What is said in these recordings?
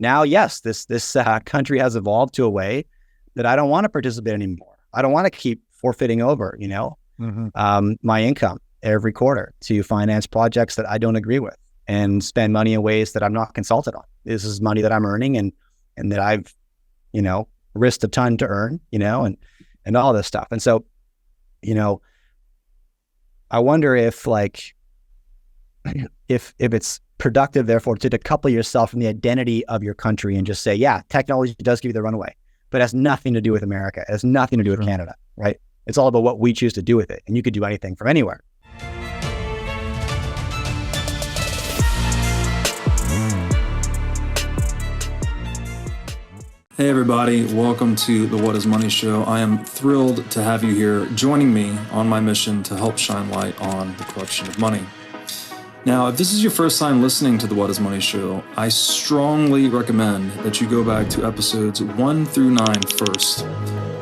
now, yes, this country has evolved to a way that I don't want to participate anymore. I don't want to keep forfeiting over, my income every quarter to finance projects that I don't agree with and spend money in ways that I'm not consulted on. This is money that I'm earning and that I've, risked a ton to earn, and all this stuff. And so, I wonder if if it's productive, therefore, to decouple yourself from the identity of your country and just say, yeah, technology does give you the runaway, but it has nothing to do with America. It has nothing to do with Canada, right? It's all about what we choose to do with it. And you could do anything from anywhere. Hey everybody, welcome to the What is Money Show. I am thrilled to have you here joining me on my mission to help shine light on the corruption of money. Now, if this is your first time listening to the What is Money Show, I strongly recommend that you go back to episodes 1 through 9 first,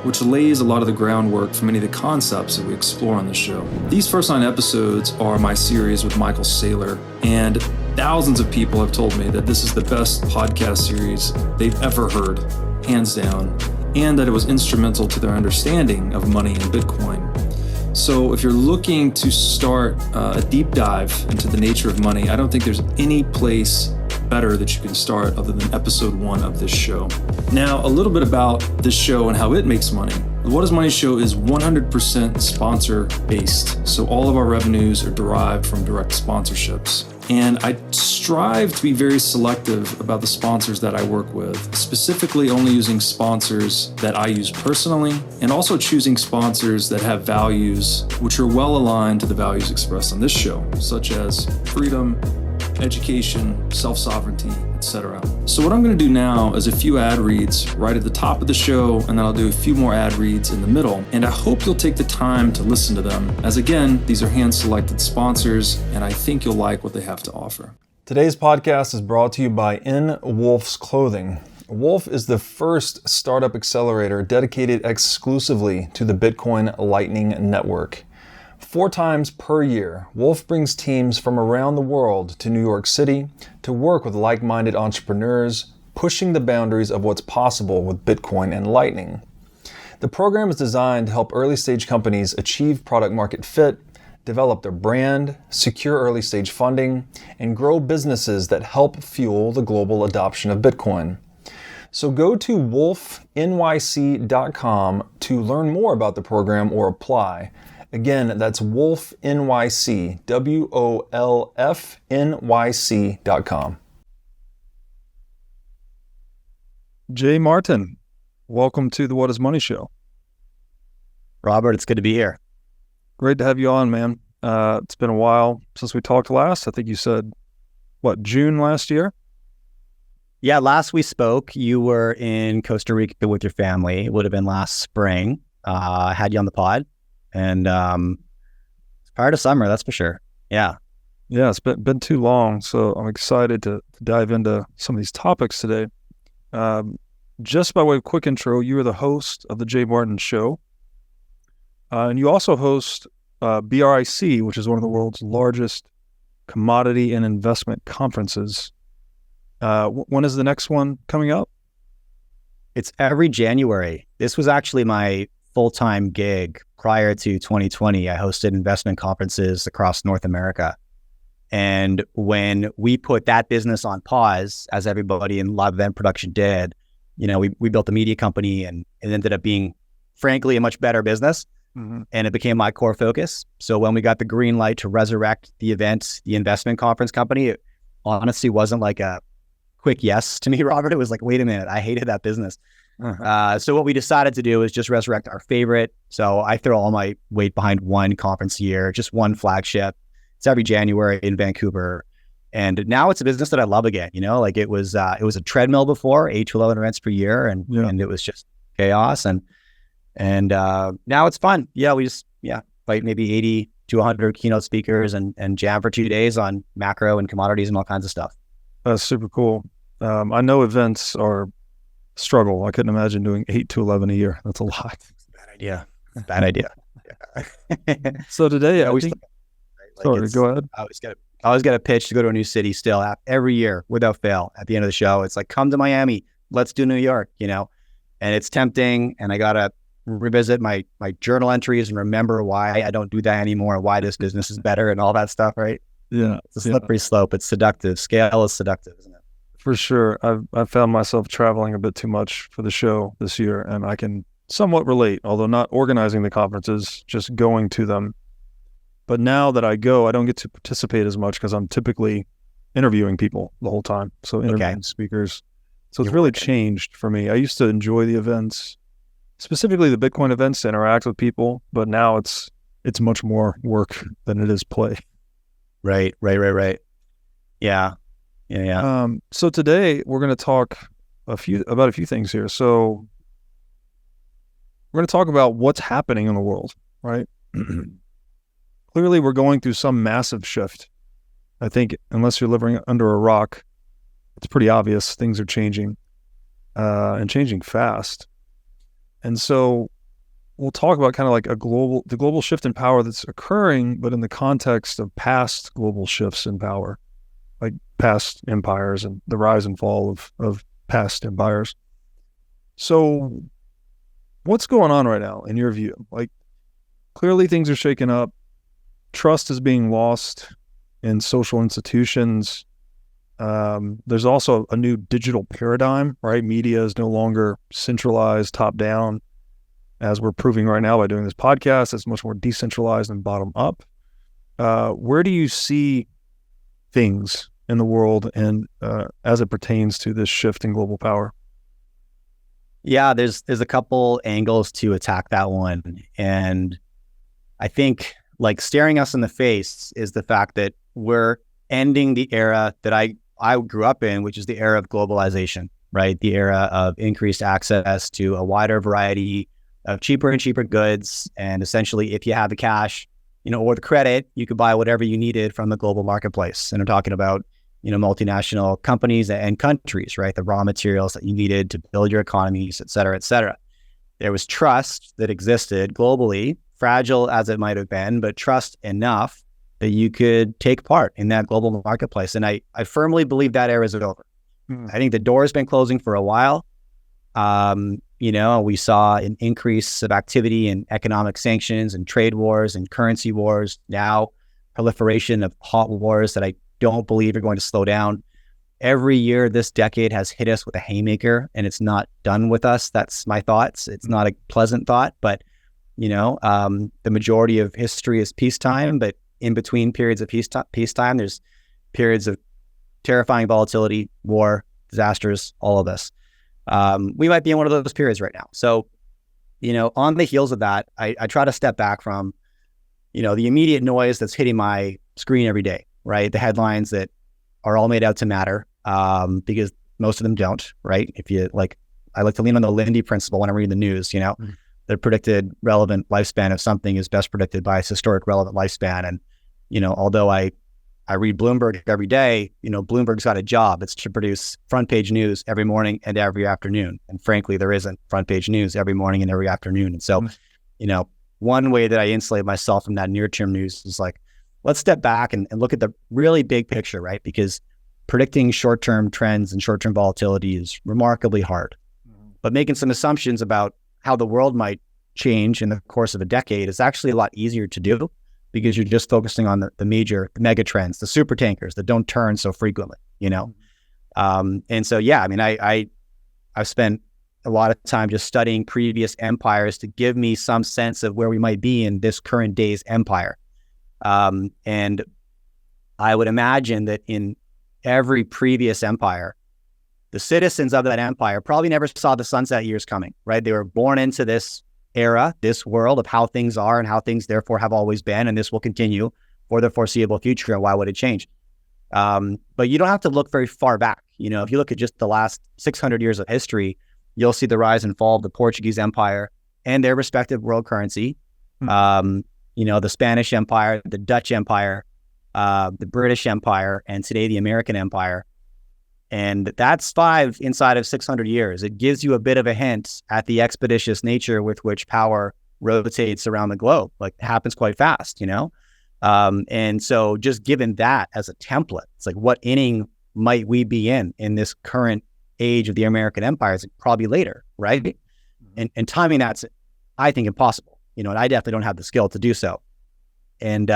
which lays a lot of the groundwork for many of the concepts that we explore on the show. These first 9 episodes are my series with Michael Saylor, and thousands of people have told me that this is the best podcast series they've ever heard, hands down, and that it was instrumental to their understanding of money and Bitcoin. So if you're looking to start a deep dive into the nature of money, I don't think there's any place better that you can start other than episode 1 of this show. Now, a little bit about this show and how it makes money. The What is Money Show is 100% sponsor based. So all of our revenues are derived from direct sponsorships. And I strive to be very selective about the sponsors that I work with, specifically only using sponsors that I use personally, and also choosing sponsors that have values which are well aligned to the values expressed on this show, such as freedom, education, self-sovereignty, etc. So what I'm going to do now is a few ad reads right at the top of the show, and then I'll do a few more ad reads in the middle. And I hope you'll take the time to listen to them, as again, these are hand-selected sponsors, and I think you'll like what they have to offer. Today's podcast is brought to you by In Wolf's Clothing. Wolf is the first startup accelerator dedicated exclusively to the Bitcoin Lightning Network. 4 times per year, Wolf brings teams from around the world to New York City to work with like-minded entrepreneurs, pushing the boundaries of what's possible with Bitcoin and Lightning. The program is designed to help early-stage companies achieve product-market fit, develop their brand, secure early-stage funding, and grow businesses that help fuel the global adoption of Bitcoin. So go to wolfnyc.com to learn more about the program or apply. Again, that's WolfNYC, WOLFNYC.com. Jay Martin, welcome to the What is Money Show. Robert, it's good to be here. Great to have you on, man. It's been a while since we talked last. I think you said, June last year? Yeah, last we spoke, you were in Costa Rica with your family. It would have been last spring. I had you on the pod. And it's prior to summer, that's for sure. Yeah, it's been too long, so I'm excited to dive into some of these topics today. Just by way of quick intro, you are the host of the Jay Martin Show, and you also host BRIC, which is one of the world's largest commodity and investment conferences. When is the next one coming up? It's every January. This was actually my full-time gig. Prior to 2020, I hosted investment conferences across North America. And when we put that business on pause, as everybody in live event production did, we built a media company and it ended up being, frankly, a much better business. Mm-hmm. And it became my core focus. So when we got the green light to resurrect the event, the investment conference company, it honestly wasn't like a quick yes to me, Robert. It was like, wait a minute, I hated that business. So what we decided to do is just resurrect our favorite. So I throw all my weight behind one conference a year, just one flagship. It's every January in Vancouver. And now it's a business that I love again. It was a treadmill before, 8 to 11 events per year. And it was just chaos. And now it's fun. Yeah, we just, invite maybe 80 to 100 keynote speakers and jam for 2 days on macro and commodities and all kinds of stuff. That's super cool. I know events are struggle. I couldn't imagine doing 8 to 11 a year. That's a lot. It's a bad idea. So today, go ahead. Go ahead. I always got to I always get a pitch to go to a new city still every year without fail. At the end of the show, it's like, come to Miami, let's do New York, and it's tempting. And I got to revisit my journal entries and remember why I don't do that anymore and why this business is better and all that stuff, right? Yeah. It's a slippery slope. It's seductive. Scale is seductive, isn't it? For sure. I've found myself traveling a bit too much for the show this year, and I can somewhat relate, although not organizing the conferences, just going to them. But now that I go, I don't get to participate as much because I'm typically interviewing people the whole time. So interviewing speakers. So it's really changed for me. I used to enjoy the events, specifically the Bitcoin events, to interact with people, but now it's much more work than it is play. Right. Yeah. So today we're going to talk about a few things here. So we're going to talk about what's happening in the world, right? Clearly, we're going through some massive shift. I think unless you're living under a rock, it's pretty obvious things are changing and changing fast. And so we'll talk about kind of like the global shift in power that's occurring, but in the context of past global shifts in power, like past empires and the rise and fall of past empires. So what's going on right now in your view? Like, clearly things are shaken up. Trust is being lost in social institutions. There's also a new digital paradigm, right? Media is no longer centralized, top down, as we're proving right now by doing this podcast. It's much more decentralized and bottom up. Where do you see things in the world and as it pertains to this shift in global power? Yeah, there's a couple angles to attack that one. And I think like staring us in the face is the fact that we're ending the era that I grew up in, which is the era of globalization, right? The era of increased access to a wider variety of cheaper and cheaper goods. And essentially, if you have the cash, or the credit, you could buy whatever you needed from the global marketplace. And I'm talking about, multinational companies and countries, right? The raw materials that you needed to build your economies, et cetera, et cetera. There was trust that existed globally, fragile as it might have been, but trust enough that you could take part in that global marketplace. And I firmly believe that era is over. I think the door has been closing for a while. We saw an increase of activity in economic sanctions and trade wars and currency wars, now proliferation of hot wars that I don't believe are going to slow down. Every year this decade has hit us with a haymaker, and it's not done with us. That's my thoughts. It's not a pleasant thought, but the majority of history is peacetime, but in between periods of peacetime, there's periods of terrifying volatility, war, disasters, all of this. We might be in one of those periods right now. So, on the heels of that, I try to step back from, the immediate noise that's hitting my screen every day, right? The headlines that are all made out to matter, because most of them don't, right? I like to lean on the Lindy principle when I read the news, the predicted relevant lifespan of something is best predicted by its historic relevant lifespan. And, although I read Bloomberg every day, Bloomberg's got a job. It's to produce front page news every morning and every afternoon. And frankly, there isn't front page news every morning and every afternoon. And so, one way that I insulate myself from that near-term news is like, let's step back and look at the really big picture, right? Because predicting short-term trends and short-term volatility is remarkably hard. But making some assumptions about how the world might change in the course of a decade is actually a lot easier to do, because you're just focusing on the mega trends, the super tankers that don't turn so frequently, And so, yeah, I mean, I've spent a lot of time just studying previous empires to give me some sense of where we might be in this current day's empire. And I would imagine that in every previous empire, the citizens of that empire probably never saw the sunset years coming, right? They were born into this era, this world of how things are and how things therefore have always been, and this will continue for the foreseeable future. And why would it change? But you don't have to look very far back. If you look at just the last 600 years of history, you'll see the rise and fall of the Portuguese Empire and their respective world currency. The Spanish Empire, the Dutch Empire, the British Empire, and today the American Empire. And that's 5 inside of 600 years. It gives you a bit of a hint at the expeditious nature with which power rotates around the globe. Like, it happens quite fast, And so just given that as a template, it's like, what inning might we be in this current age of the American empire? It's probably later, right? Mm-hmm. And timing that's, I think, impossible, and I definitely don't have the skill to do so. And,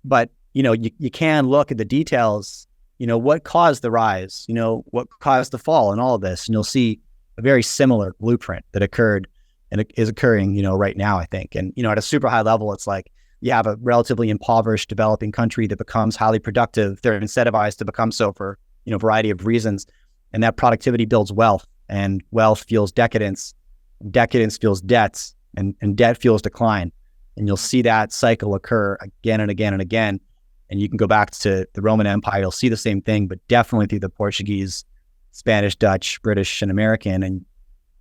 but, you can look at the details, what caused the rise, what caused the fall and all of this, and you'll see a very similar blueprint that occurred and it is occurring, right now, I think. And, at a super high level, it's like you have a relatively impoverished developing country that becomes highly productive. They're incentivized to become so for, a variety of reasons. And that productivity builds wealth, and wealth fuels decadence. Decadence fuels debts, and debt fuels decline. And you'll see that cycle occur again and again and again. And you can go back to the Roman Empire, you'll see the same thing, but definitely through the Portuguese, Spanish, Dutch, British, and American. And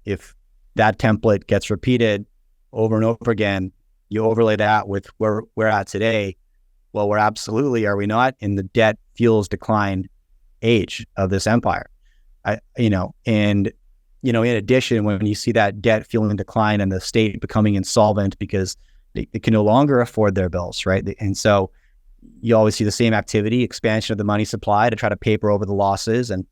if that template gets repeated over and over again, you overlay that with where we're at today, well, we're absolutely, are we not, in the debt fuels decline age of this empire? In addition, when you see that debt fueling decline and the state becoming insolvent because they can no longer afford their bills, right? And so you always see the same activity, expansion of the money supply to try to paper over the losses. And,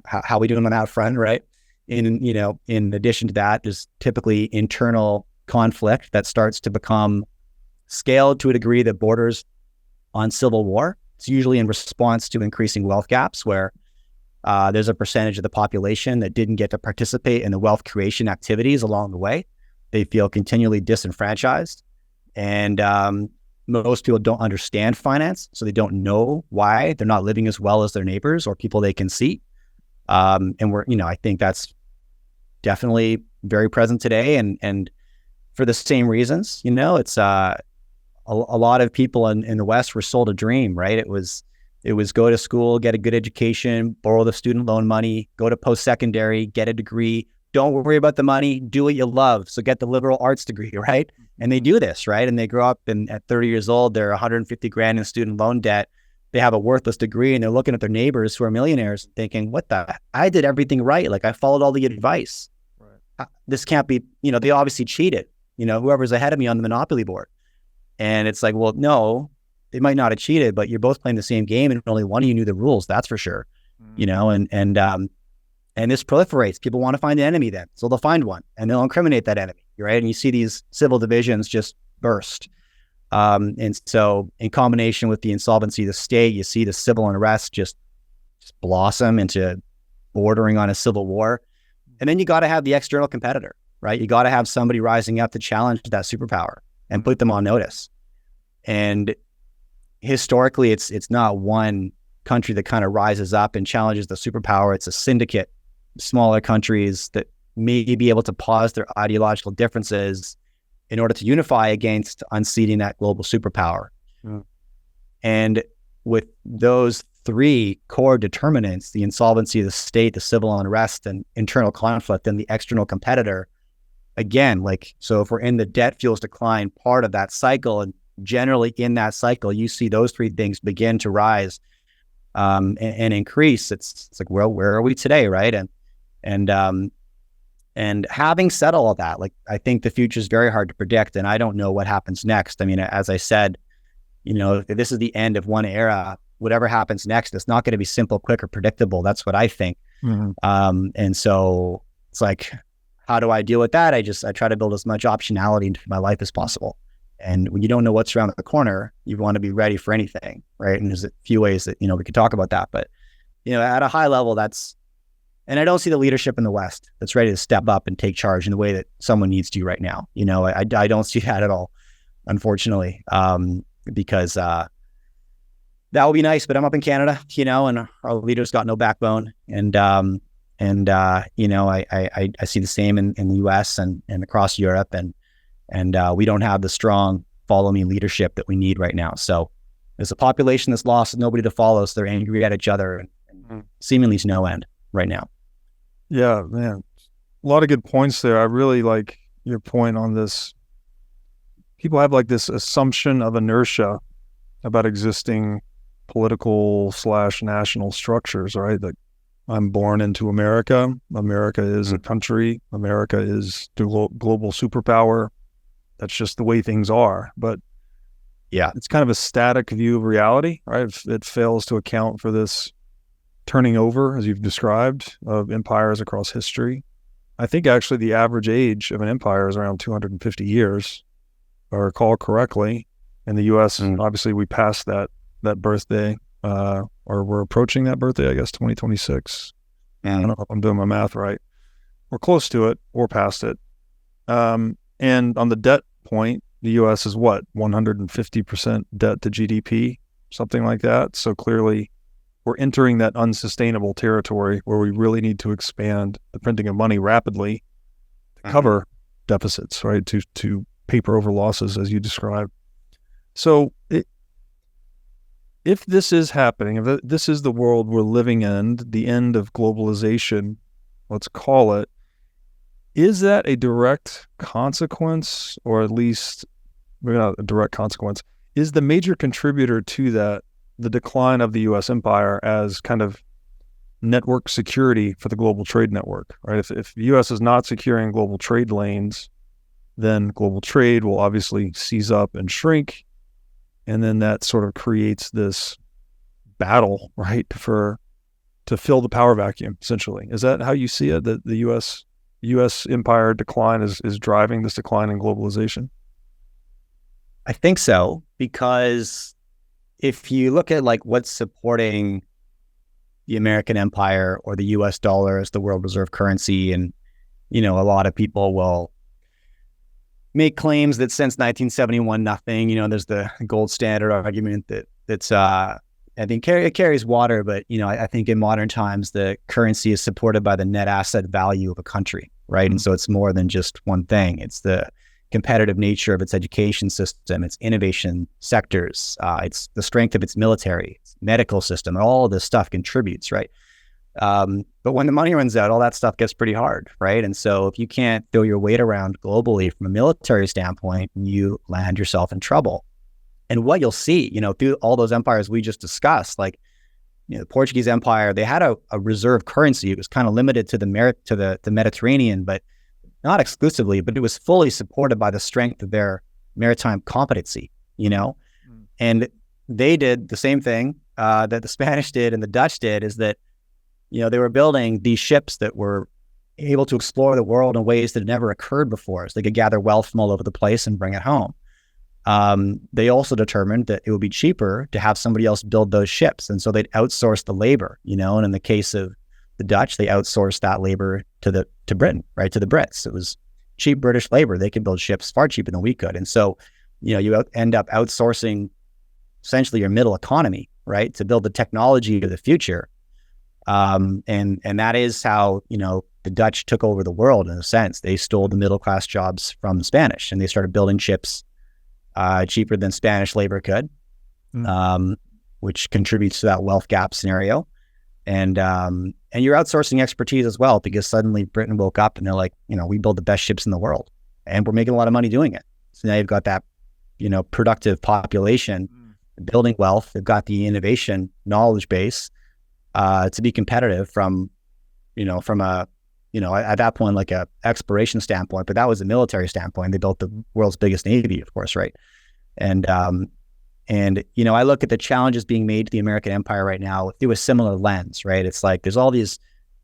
how we doing on that front, right? In addition to that, there's typically internal conflict that starts to become scaled to a degree that borders on civil war. It's usually in response to increasing wealth gaps where there's a percentage of the population that didn't get to participate in the wealth creation activities along the way. They feel continually disenfranchised. And most people don't understand finance, so they don't know why they're not living as well as their neighbors or people they can see. And I think that's definitely very present today. And for the same reasons, it's a lot of people in the West were sold a dream, right? It was go to school, get a good education, borrow the student loan money, go to post-secondary, get a degree. Don't worry about the money, do what you love. So get the liberal arts degree, right? And they do this, right? And they grow up and at 30 years old, they're 150 grand in student loan debt. They have a worthless degree and they're looking at their neighbors who are millionaires and thinking, I did everything right. Like I followed all the advice. Right. This can't be, they obviously cheated, whoever's ahead of me on the Monopoly board. And it's like, well, no, they might not have cheated, but you're both playing the same game and only one of you knew the rules. That's for sure. And this proliferates. People want to find an enemy then. So they'll find one and they'll incriminate that enemy, right? And you see these civil divisions just burst. And so in combination with the insolvency of the state, you see the civil unrest just blossom into bordering on a civil war. And then you got to have the external competitor, right? You got to have somebody rising up to challenge that superpower and put them on notice. And historically, it's not one country that kind of rises up and challenges the superpower. It's a syndicate, smaller countries that may be able to pause their ideological differences in order to unify against unseating that global superpower. Yeah. And with those three core determinants, the insolvency of the state, the civil unrest, and internal conflict, and the external competitor, again, so if we're in the debt fuels decline part of that cycle, and generally in that cycle, you see those three things begin to rise and increase. It's like, well, where are we today, right? And having said all of that, I think the future is very hard to predict, and I don't know what happens next. I mean, as I said, if this is the end of one era, whatever happens next, it's not going to be simple, quick, or predictable. That's what I think. Mm-hmm. And so it's like, how do I deal with that? I try to build as much optionality into my life as possible. And when you don't know what's around the corner, you want to be ready for anything, right? And there's a few ways that, we could talk about that. But, at a high level, and I don't see the leadership in the West that's ready to step up and take charge in the way that someone needs to right now. I don't see that at all, unfortunately, because that would be nice. But I'm up in Canada, and our leaders got no backbone. And I see the same in the US and across Europe. And we don't have the strong follow me leadership that we need right now. So there's a population that's lost and nobody to follow. So they're angry at each other and seemingly to no end right now. Yeah, man. A lot of good points there. I really like your point on this. People have this assumption of inertia about existing political / national structures, right? Like, I'm born into America. America is a country. America is the global superpower. That's just the way things are. But Yeah. It's kind of a static view of reality, right? It fails to account for this turning over, as you've described, of empires across history. I think actually the average age of an empire is around 250 years, if I recall correctly. In the U.S., obviously we passed that birthday, or we're approaching that birthday, I guess, 2026. I don't know if I'm doing my math right. We're close to it or past it. And on the debt point, the U.S. is what, 150% debt to GDP, something like that. So clearly we're entering that unsustainable territory where we really need to expand the printing of money rapidly to cover deficits, right? To paper over losses, as you described. So if this is happening, if this is the world we're living in, the end of globalization, let's call it, is that a direct consequence, or at least maybe not a direct consequence, is the major contributor to that the decline of the U.S. empire as kind of network security for the global trade network, right? If the U.S. is not securing global trade lanes, then global trade will obviously seize up and shrink. And then that sort of creates this battle, right, to fill the power vacuum, essentially. Is that how you see it, that the U.S. empire decline is driving this decline in globalization? I think so, because if you look at like what's supporting the American empire or the US dollar as the world reserve currency, and, a lot of people will make claims that since 1971, nothing, there's the gold standard argument that's, I think it carries water, but, I think in modern times, the currency is supported by the net asset value of a country, right? And so it's more than just one thing. It's the competitive nature of its education system, its innovation sectors, it's the strength of its military, its medical system, all of this stuff contributes, right? But when the money runs out, all that stuff gets pretty hard, right? And so if you can't throw your weight around globally from a military standpoint, you land yourself in trouble. And what you'll see, through all those empires we just discussed, like, the Portuguese Empire, they had a reserve currency. It was kind of limited to the Mediterranean, but not exclusively, but it was fully supported by the strength of their maritime competency, and they did the same thing that the Spanish did and the Dutch did, is that, they were building these ships that were able to explore the world in ways that had never occurred before. So they could gather wealth from all over the place and bring it home. They also determined that it would be cheaper to have somebody else build those ships. And so they'd outsource the labor, and in the case of the Dutch, they outsourced that labor to Britain, right? To the Brits. It was cheap British labor. They could build ships far cheaper than we could. And so, you end up outsourcing essentially your middle economy, right? To build the technology of the future. And that is how, the Dutch took over the world in a sense. They stole the middle-class jobs from the Spanish, and they started building ships cheaper than Spanish labor could, which contributes to that wealth gap scenario. And you're outsourcing expertise as well, because suddenly Britain woke up and they're like, we build the best ships in the world and we're making a lot of money doing it. So now you've got that, productive population building wealth. They've got the innovation knowledge base to be competitive from at that point, like a exploration standpoint, but that was a military standpoint. They built the world's biggest Navy, of course, right? And I look at the challenges being made to the American empire right now through a similar lens, right? It's like there's all these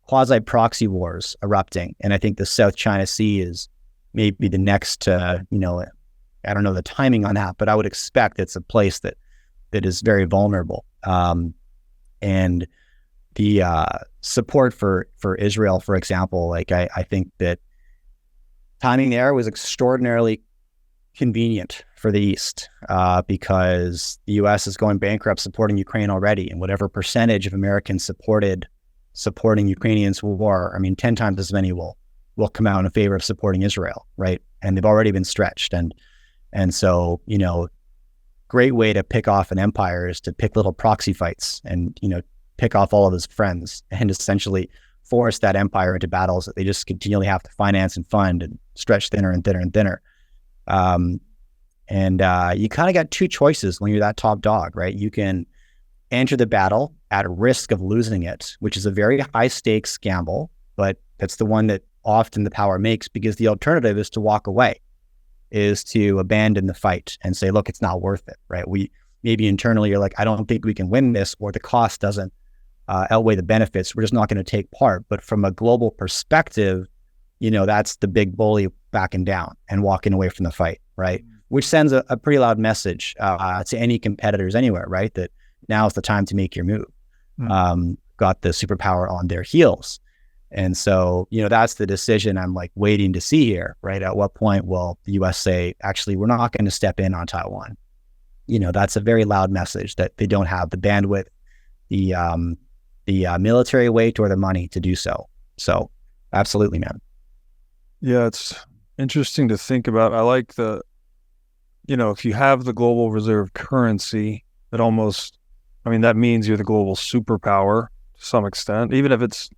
quasi-proxy wars erupting. And I think the South China Sea is maybe the next, I don't know the timing on that, but I would expect it's a place that is very vulnerable. And the support for Israel, for example, like I think that timing there was extraordinarily convenient for the East because the U.S. is going bankrupt supporting Ukraine already, and whatever percentage of Americans supporting Ukrainians' war, 10 times as many will come out in favor of supporting Israel, right? And they've already been stretched, and so great way to pick off an empire is to pick little proxy fights and pick off all of his friends and essentially force that empire into battles that they just continually have to finance and fund and stretch thinner and thinner and thinner. You kind of got two choices when you're that top dog, right? You can enter the battle at risk of losing it, which is a very high stakes gamble, but that's the one that often the power makes, because the alternative is to walk away. is to abandon the fight and say, look, it's not worth it, right? We maybe internally you're like, I don't think we can win this, or the cost doesn't outweigh the benefits. We're just not going to take part. But from a global perspective, that's the big bully backing down and walking away from the fight, right? Which sends a pretty loud message to any competitors anywhere, right? That now is the time to make your move. Got the superpower on their heels. And so, that's the decision I'm like waiting to see here, right? At what point will the US say, actually, we're not going to step in on Taiwan? That's a very loud message that they don't have the bandwidth, the military weight, or the money to do so. So absolutely, man. Yeah, it's interesting to think about. I like if you have the global reserve currency, that means you're the global superpower to some extent, even if it's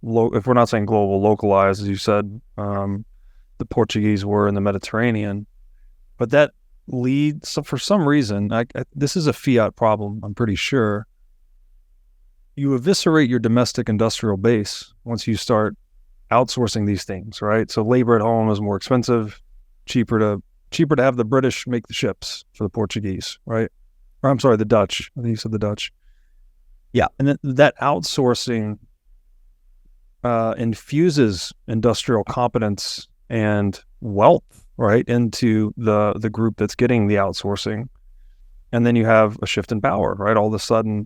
if we're not saying global, localized, as you said, the Portuguese were in the Mediterranean, but that leads, so for some reason, this is a fiat problem, I'm pretty sure. You eviscerate your domestic industrial base once you start outsourcing these things, right? So labor at home is more expensive, cheaper to have the British make the ships for the Portuguese, right? Or I'm sorry, the Dutch. I think you said the Dutch. Yeah. And then that outsourcing infuses industrial competence and wealth, right, into the group that's getting the outsourcing. And then you have a shift in power, right? All of a sudden,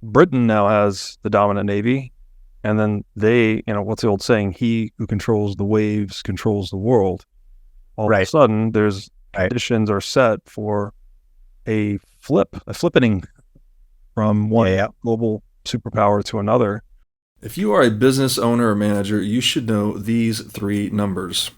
Britain now has the dominant navy. And then they, what's the old saying? He who controls the waves controls the world. All of a sudden, there's conditions are set for a flippening from one global superpower to another. If you are a business owner or manager, you should know these three numbers: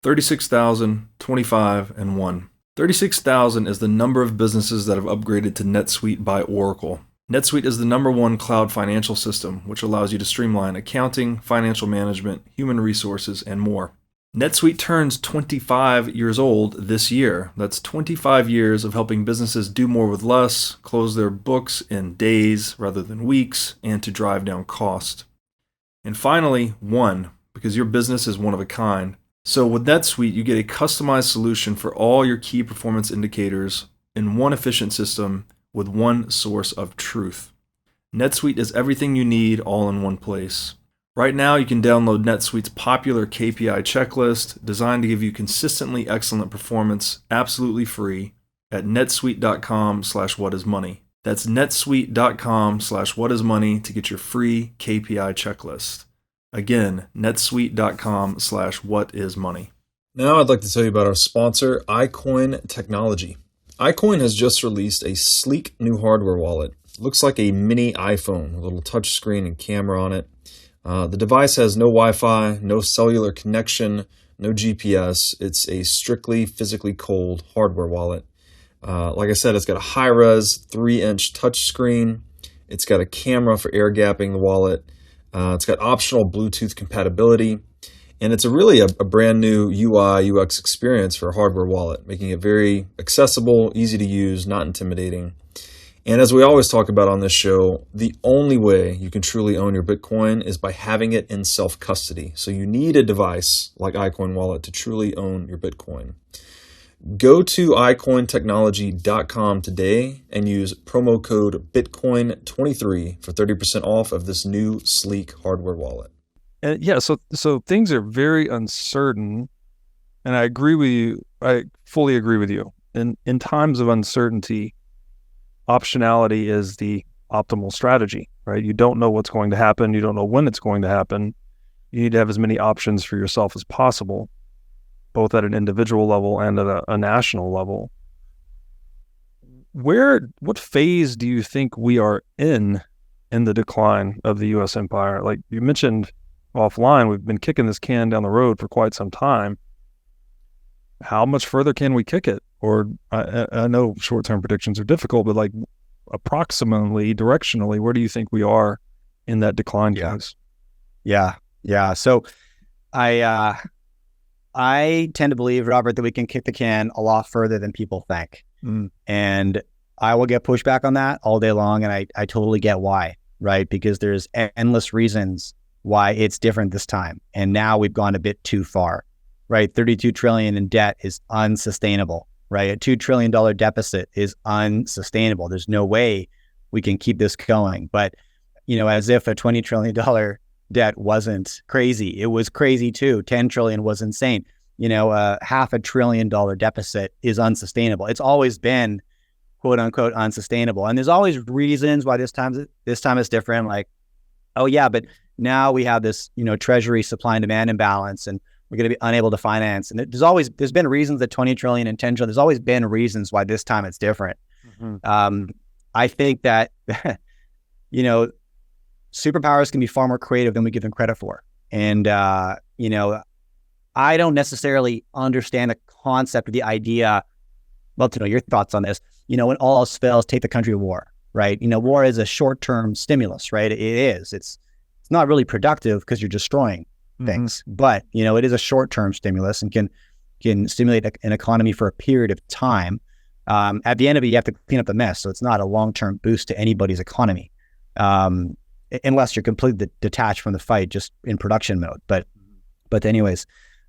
36,000, 25, and 1. 36,000 is the number of businesses that have upgraded to NetSuite by Oracle. NetSuite is the #1 cloud financial system, which allows you to streamline accounting, financial management, human resources, and more. NetSuite turns 25 years old this year. That's 25 years of helping businesses do more with less, close their books in days rather than weeks, and to drive down cost. And finally, 1, because your business is one of a kind. So with NetSuite, you get a customized solution for all your key performance indicators in one efficient system with one source of truth. NetSuite is everything you need all in one place. Right now, you can download NetSuite's popular KPI checklist designed to give you consistently excellent performance absolutely free at netsuite.com/whatismoney. That's netsuite.com/whatismoney to get your free KPI checklist. Again, netsuite.com/whatismoney. Now I'd like to tell you about our sponsor, iCoin Technology. iCoin has just released a sleek new hardware wallet. It looks like a mini iPhone with a little touch screen and camera on it. The device has no Wi-Fi, no cellular connection, no GPS. It's a strictly physically cold hardware wallet. Like I said, it's got a high-res 3-inch touchscreen. It's got a camera for air gapping the wallet. It's got optional Bluetooth compatibility. And it's really a brand new UI, UX experience for a hardware wallet, making it very accessible, easy to use, not intimidating. And as we always talk about on this show, the only way you can truly own your Bitcoin is by having it in self-custody. So you need a device like iCoin Wallet to truly own your Bitcoin. Go to iCointechnology.com today and use promo code Bitcoin23 for 30% off of this new sleek hardware wallet. And so things are very uncertain, and I agree with you. I fully agree with you. In times of uncertainty, optionality is the optimal strategy, right? You don't know what's going to happen. You don't know when it's going to happen. You need to have as many options for yourself as possible, both at an individual level and at a national level. What phase do you think we are in the decline of the U.S. empire? Like you mentioned offline, we've been kicking this can down the road for quite some time. How much further can we kick it? Or I know short-term predictions are difficult, but like approximately, directionally, where do you think we are in that decline phase? Yeah. So I tend to believe, Robert, that we can kick the can a lot further than people think. And I will get pushback on that all day long. And I totally get why, right? Because there's endless reasons why it's different this time. And now we've gone a bit too far. right? 32 trillion in debt is unsustainable, right? A $2 trillion deficit is unsustainable. There's no way we can keep this going. But, as if a $20 trillion debt wasn't crazy, it was crazy too. 10 trillion was insane. $500 billion deficit is unsustainable. It's always been quote unquote unsustainable. And there's always reasons why this time is different. Like, oh yeah, but now we have this, treasury supply and demand imbalance, and we're going to be unable to finance. And there's been reasons that 20 trillion and 10 trillion, there's always been reasons why this time it's different. I think that, superpowers can be far more creative than we give them credit for. And, I don't necessarily understand the concept or the idea. Love to know your thoughts on this. When all else fails, take the country to war, right? War is a short-term stimulus, right? It is. It's not really productive because you're destroying things, but it is a short-term stimulus and can stimulate an economy for a period of time. At the end of it, you have to clean up the mess, so it's not a long-term boost to anybody's economy, unless you're completely detached from the fight, just in production mode. But anyways,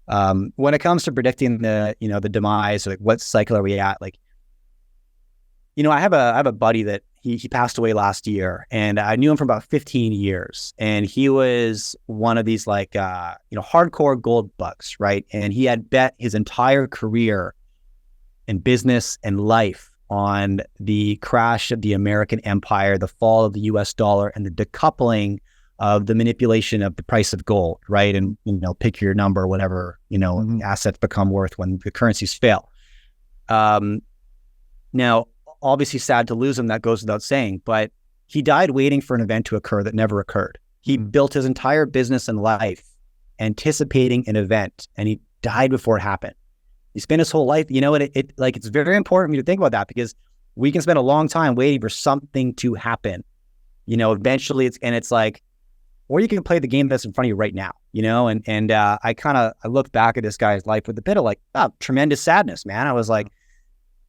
when it comes to predicting the demise, like what cycle are we at? Like, I have a buddy that he passed away last year, and I knew him for about 15 years, and he was one of these hardcore gold bugs, right? And he had bet his entire career in business and life on the crash of the American empire, the fall of the US dollar, and the decoupling of the manipulation of the price of gold, right? And, pick your number, whatever, assets become worth when the currencies fail. Now, obviously sad to lose him, that goes without saying, but he died waiting for an event to occur that never occurred. He built his entire business and life anticipating an event, and he died before it happened. He spent his whole life, it's very important for me to think about that, because we can spend a long time waiting for something to happen. Eventually it's like, or you can play the game that's in front of you right now, I look back at this guy's life with a bit of tremendous sadness, man. I was like,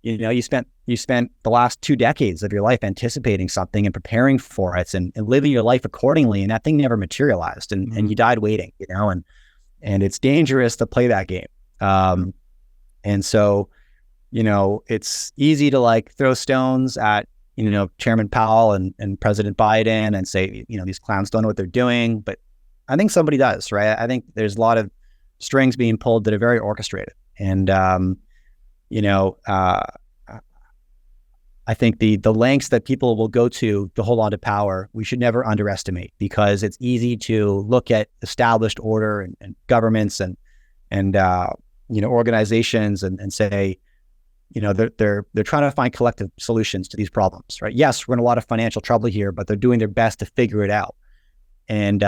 you spent the last 2 decades of your life anticipating something and preparing for it and living your life accordingly, and that thing never materialized, and you died waiting, and it's dangerous to play that game. And so, it's easy to throw stones at, Chairman Powell and President Biden and say, these clowns don't know what they're doing. But I think somebody does, right? I think there's a lot of strings being pulled that are very orchestrated. And, I think the lengths that people will go to hold on to power, we should never underestimate, because it's easy to look at established order and governments and organizations and say, they're trying to find collective solutions to these problems, right? Yes, we're in a lot of financial trouble here, but they're doing their best to figure it out and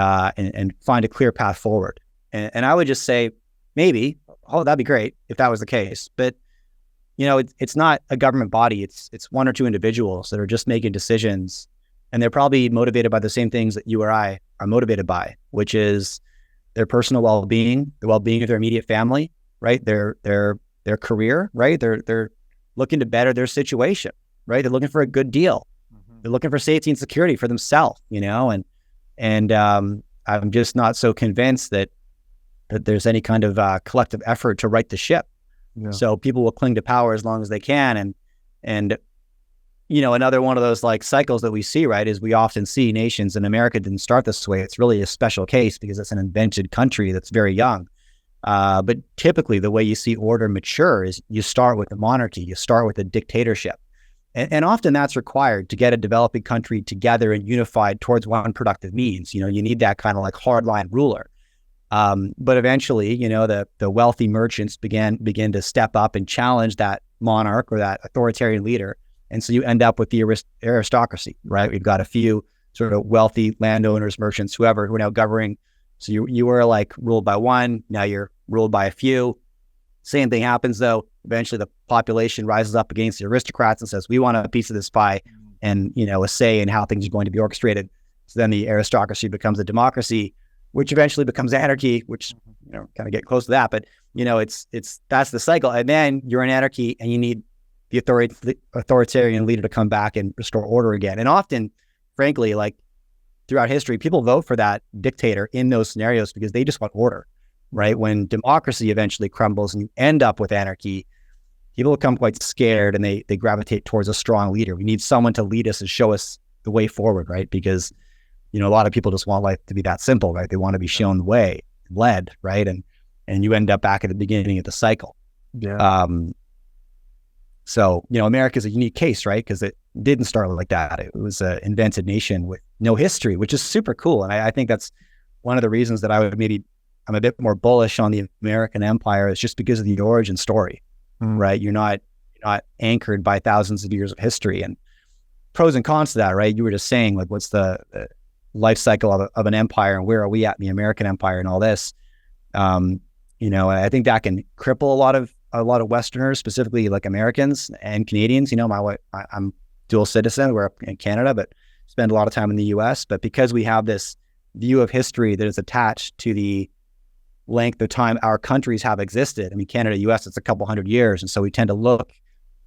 find a clear path forward. And I would just say, maybe, that'd be great if that was the case. But it's not a government body. It's one or two individuals that are just making decisions, and they're probably motivated by the same things that you or I are motivated by, which is their personal well-being, the well-being of their immediate family, right? Their career, right? They're looking to better their situation, right? They're looking for a good deal. They're looking for safety and security for themselves, and I'm just not so convinced that there's any kind of collective effort to right the ship. Yeah. So people will cling to power as long as they can. And another one of those cycles that we see, right, is we often see nations, and America didn't start this way. It's really a special case because it's an invented country that's very young. But typically the way you see order mature is you start with a monarchy, you start with a dictatorship. And often that's required to get a developing country together and unified towards one productive means. You need that kind of hardline ruler. But eventually, the wealthy merchants begin to step up and challenge that monarch or that authoritarian leader. And so you end up with the aristocracy, right? We've got a few sort of wealthy landowners, merchants, whoever, who are now governing. So you were ruled by one, now you're ruled by a few. Same thing happens though. Eventually the population rises up against the aristocrats and says, we want a piece of this pie and, a say in how things are going to be orchestrated. So then the aristocracy becomes a democracy, which eventually becomes anarchy, which, kind of get close to that. But, that's the cycle. And then you're in anarchy and you need the authoritarian leader to come back and restore order again. And often, frankly, throughout history, people vote for that dictator in those scenarios because they just want order. right? When democracy eventually crumbles and you end up with anarchy, people become quite scared and they gravitate towards a strong leader. We need someone to lead us and show us the way forward, right? Because, a lot of people just want life to be that simple, right? They want to be shown the way, led, right? And you end up back at the beginning of the cycle. Yeah. So, America's a unique case, right? Because it didn't start like that. It was an invented nation with no history, which is super cool. And I think that's one of the reasons that I'm a bit more bullish on the American empire is just because of the origin story, right? You're not anchored by thousands of years of history, and pros and cons to that, right? You were just saying, like, what's the life cycle of an empire and where are we at in the American empire and all this? I think that can cripple a lot of Westerners, specifically like Americans and Canadians. I'm dual citizen. We're in Canada, but spend a lot of time in the US. But because we have this view of history that is attached to the length of time our countries have existed. I mean, Canada, US, it's a couple hundred years. And so we tend to look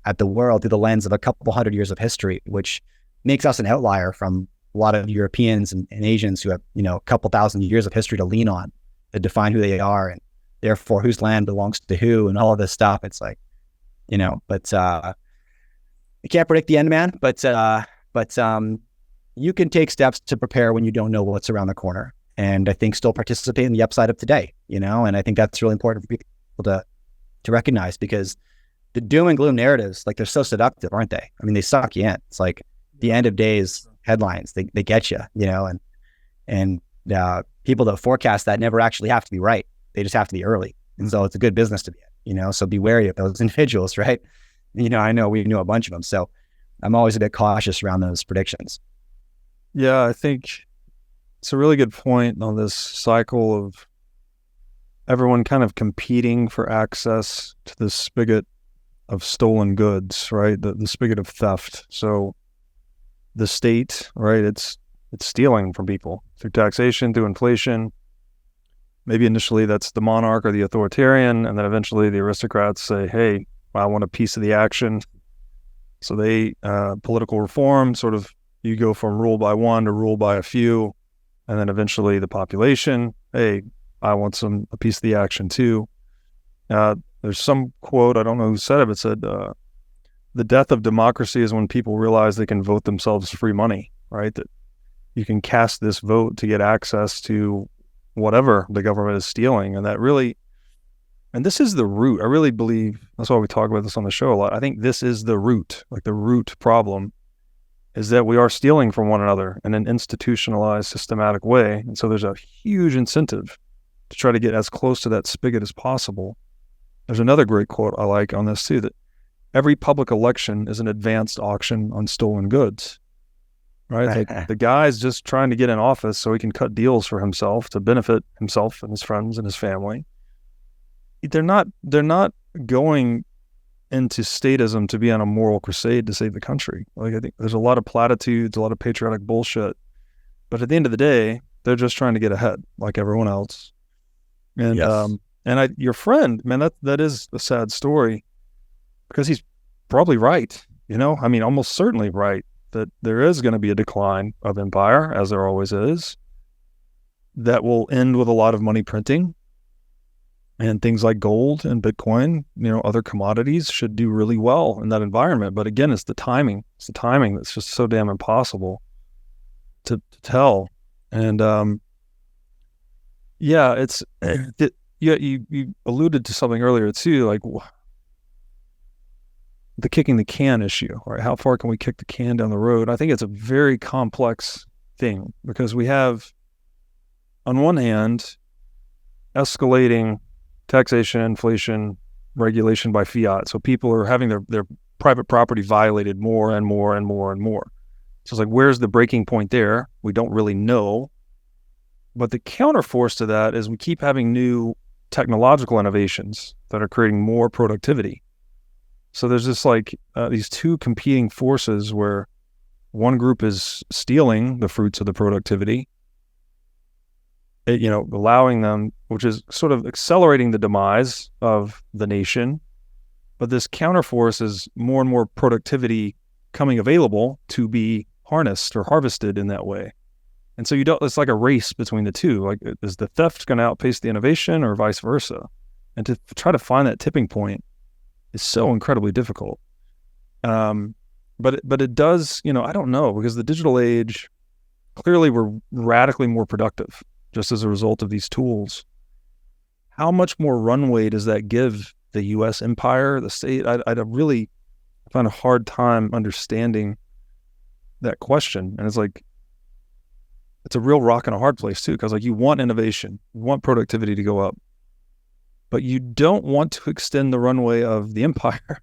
at the world through the lens of a couple hundred years of history, which makes us an outlier from a lot of Europeans and Asians who have, a couple thousand years of history to lean on to define who they are and therefore whose land belongs to who and all of this stuff. It's like, but you can't predict the end, man. But you can take steps to prepare when you don't know what's around the corner. And I think still participate in the upside of today, and I think that's really important for people to recognize, because the doom and gloom narratives, like, they're so seductive, aren't they? I mean, they suck you in. It's like the end of days headlines, they get you, and people that forecast that never actually have to be right. They just have to be early. And so it's a good business to be in, so be wary of those individuals, right? I know we knew a bunch of them. So I'm always a bit cautious around those predictions. Yeah, I think it's a really good point on this cycle of everyone kind of competing for access to the spigot of stolen goods, right? The spigot of theft. So the state, right? It's stealing from people through taxation, through inflation. Maybe initially that's the monarch or the authoritarian, and then eventually the aristocrats say, hey, I want a piece of the action. So they, political reform, sort of, you go from rule by one to rule by a few, and then eventually the population, hey, I want a piece of the action too. There's some quote, I don't know who said it, but said, the death of democracy is when people realize they can vote themselves free money, right? That you can cast this vote to get access to whatever the government is stealing. And that really, and this is the root. I really believe, that's why we talk about this on the show a lot. I think this is the root, like the root problem is that we are stealing from one another in an institutionalized, systematic way. And so there's a huge incentive to try to get as close to that spigot as possible. There's another great quote I like on this too, that every public election is an advanced auction on stolen goods, right? Like the guy's just trying to get in office so he can cut deals for himself to benefit himself and his friends and his family. They're not going into statism to be on a moral crusade to save the country. Like, I think there's a lot of platitudes, a lot of patriotic bullshit, but at the end of the day, they're just trying to get ahead like everyone else. And yes. Your friend, man, that is a sad story, because he's probably right. I mean, almost certainly right, that there is going to be a decline of empire, as there always is, that will end with a lot of money printing. And things like gold and Bitcoin, other commodities should do really well in that environment. But again, it's the timing. It's the timing that's just so damn impossible to tell. And you alluded to something earlier too, like the kicking the can issue, right? How far can we kick the can down the road? I think it's a very complex thing, because we have, on one hand, escalating taxation, inflation, regulation by fiat. So people are having their private property violated more and more and more and more. So it's like, where's the breaking point there? We don't really know. But the counterforce to that is we keep having new technological innovations that are creating more productivity. So there's this these two competing forces where one group is stealing the fruits of the productivity, allowing them, which is sort of accelerating the demise of the nation. But this counterforce is more and more productivity coming available to be harnessed or harvested in that way. And so it's like a race between the two. Like, is the theft going to outpace the innovation or vice versa? And to try to find that tipping point is so incredibly difficult. But it does, I don't know, because the digital age, clearly we're radically more productive just as a result of these tools. How much more runway does that give the U.S. empire, the state? I really find a hard time understanding that question. And it's like, it's a real rock and a hard place too, because like you want innovation, you want productivity to go up, but you don't want to extend the runway of the empire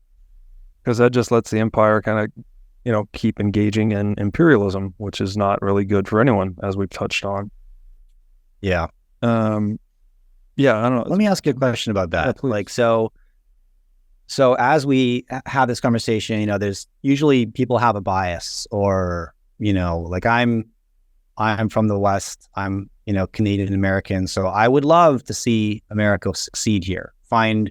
because that just lets the empire kind of, keep engaging in imperialism, which is not really good for anyone, as we've touched on. Yeah. Yeah, I don't know. Let me ask you a question about that. Yeah, like, so as we have this conversation, there's usually people have a bias or, like I'm from the West, I'm, Canadian American. So I would love to see America succeed here, find